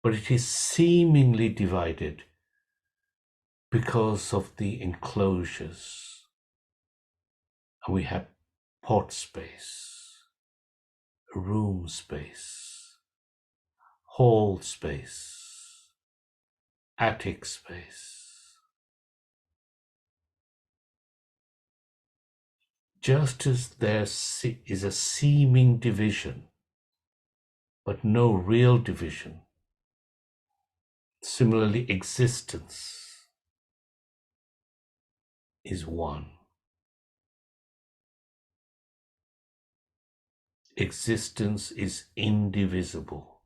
[SPEAKER 1] but it is seemingly divided because of the enclosures. And we have pot space, room space, hall space, attic space. Just as there is a seeming division, but no real division, similarly, existence is one. Existence is indivisible,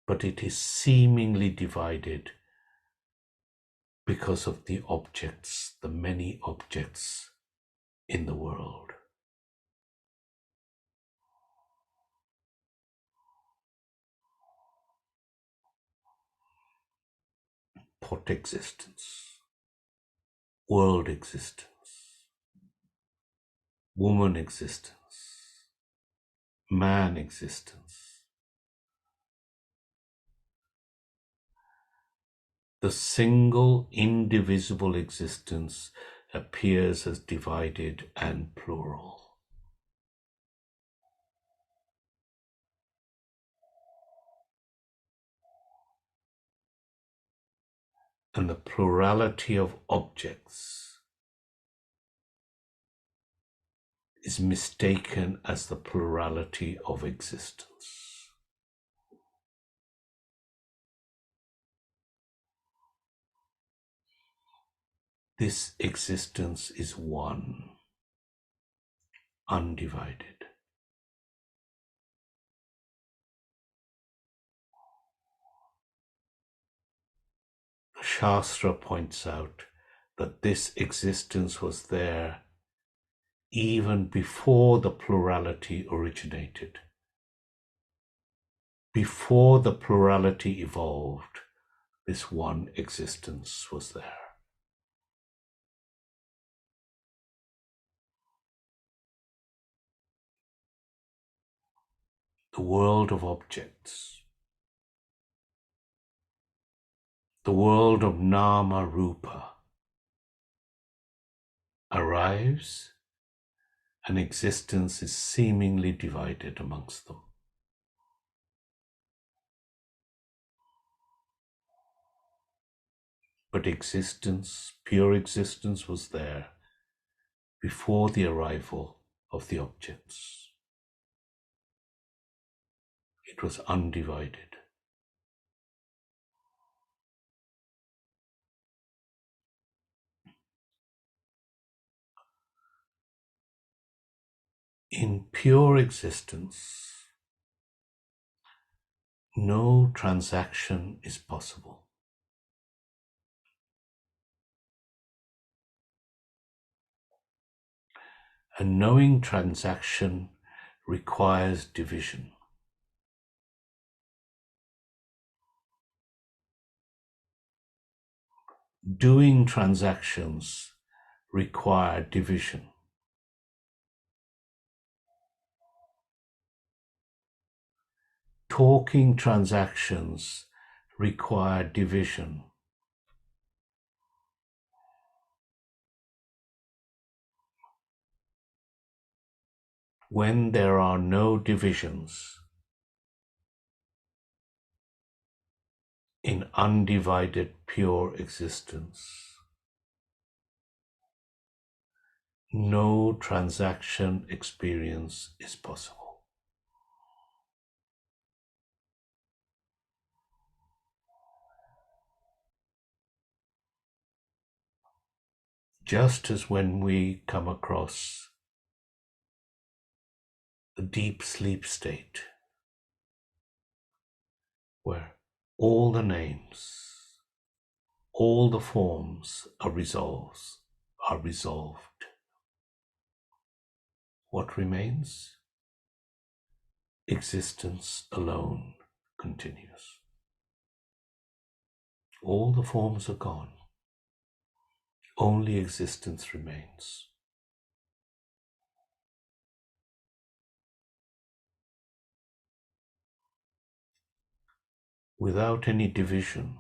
[SPEAKER 1] but it is seemingly divided because of the objects, the many objects in the world. Pot existence, world existence, woman existence, man existence. The single indivisible existence appears as divided and plural. And the plurality of objects is mistaken as the plurality of existence. This existence is one, undivided. Shastra points out that this existence was there even before the plurality originated. Before the plurality evolved, this one existence was there. The world of objects, the world of nama rupa, arrives and existence is seemingly divided amongst them. But existence, pure existence, was there before the arrival of the objects. It was undivided. In pure existence, no transaction is possible. A knowing transaction requires division. Doing transactions require division. Talking transactions require division. When there are no divisions, in undivided pure existence, no transaction experience is possible. just as when we come across a deep sleep state where all the names, all the forms are resolved. What remains? Existence alone continues. All the forms are gone. Only existence remains. Without any division,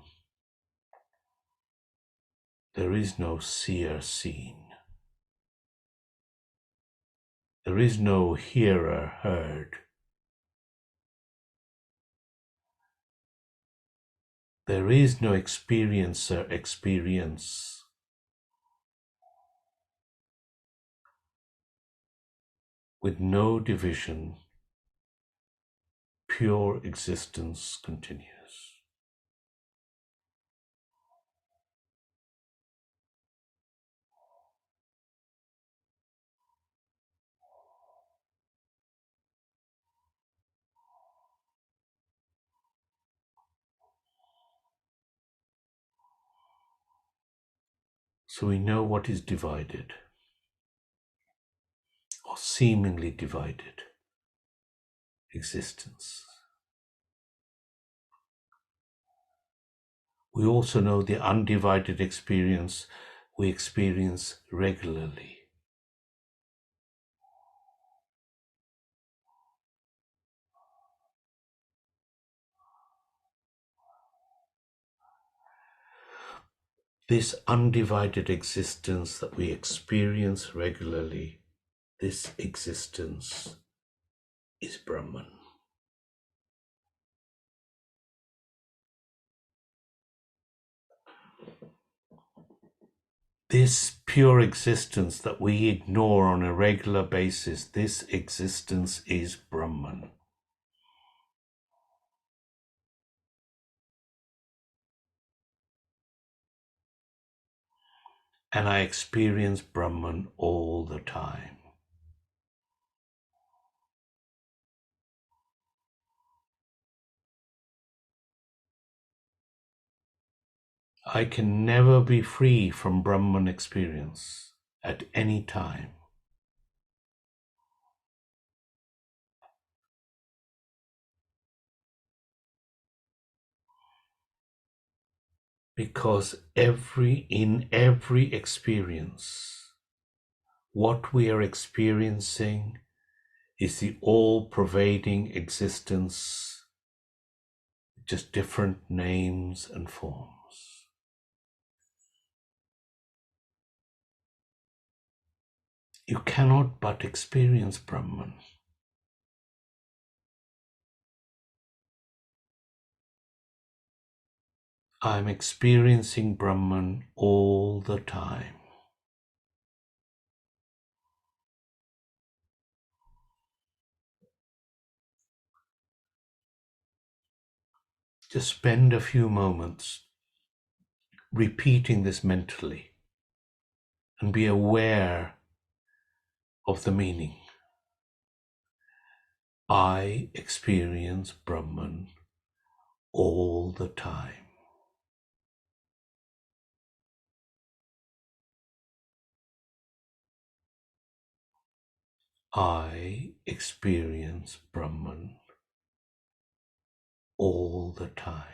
[SPEAKER 1] there is no seer seen. There is no hearer heard. There is no experiencer experience. With no division, pure existence continues. So we know what is divided, or seemingly divided, existence. We also know the undivided experience we experience regularly. This undivided existence that we experience regularly, this existence is Brahman. This pure existence that we ignore on a regular basis, this existence is Brahman. And I experience Brahman all the time. I can never be free from Brahman experience at any time. Because in every experience, what we are experiencing is the all-pervading existence, just different names and forms. You cannot but experience Brahman. I'm experiencing Brahman all the time. Just spend a few moments repeating this mentally and be aware of the meaning. I experience Brahman all the time. I experience Brahman all the time.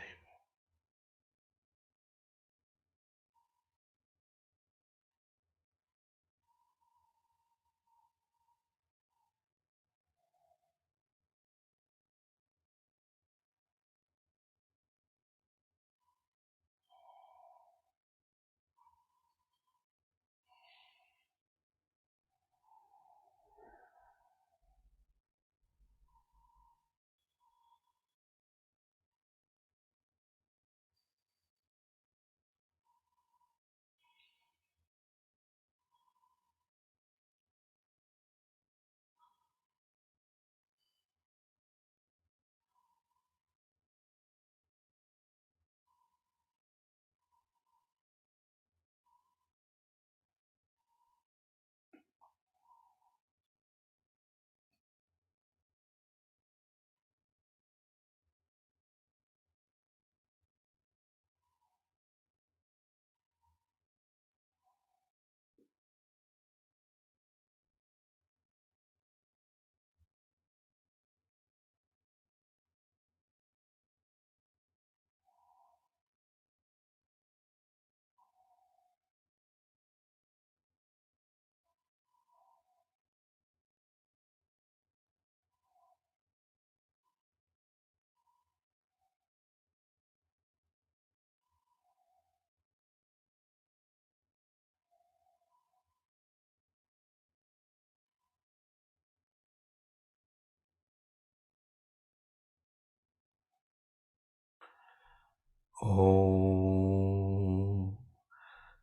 [SPEAKER 1] Om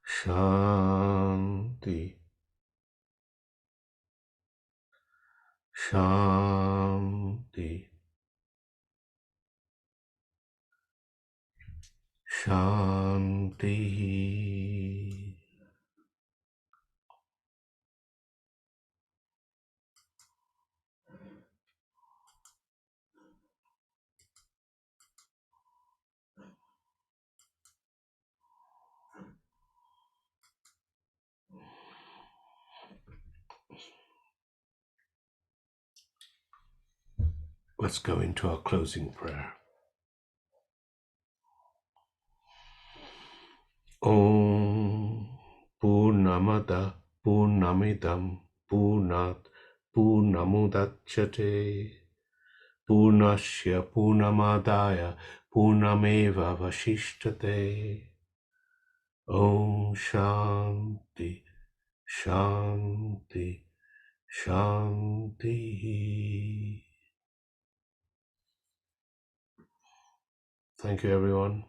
[SPEAKER 1] Shanti Shanti Shanti. Let's go into our closing prayer. Om Purnamada Purnamidam Purnat Purnamudachyate Purnasya Purnamadaya Purnameva Vasishtate. Om Shanti Shanti Shanti. Thank you, everyone.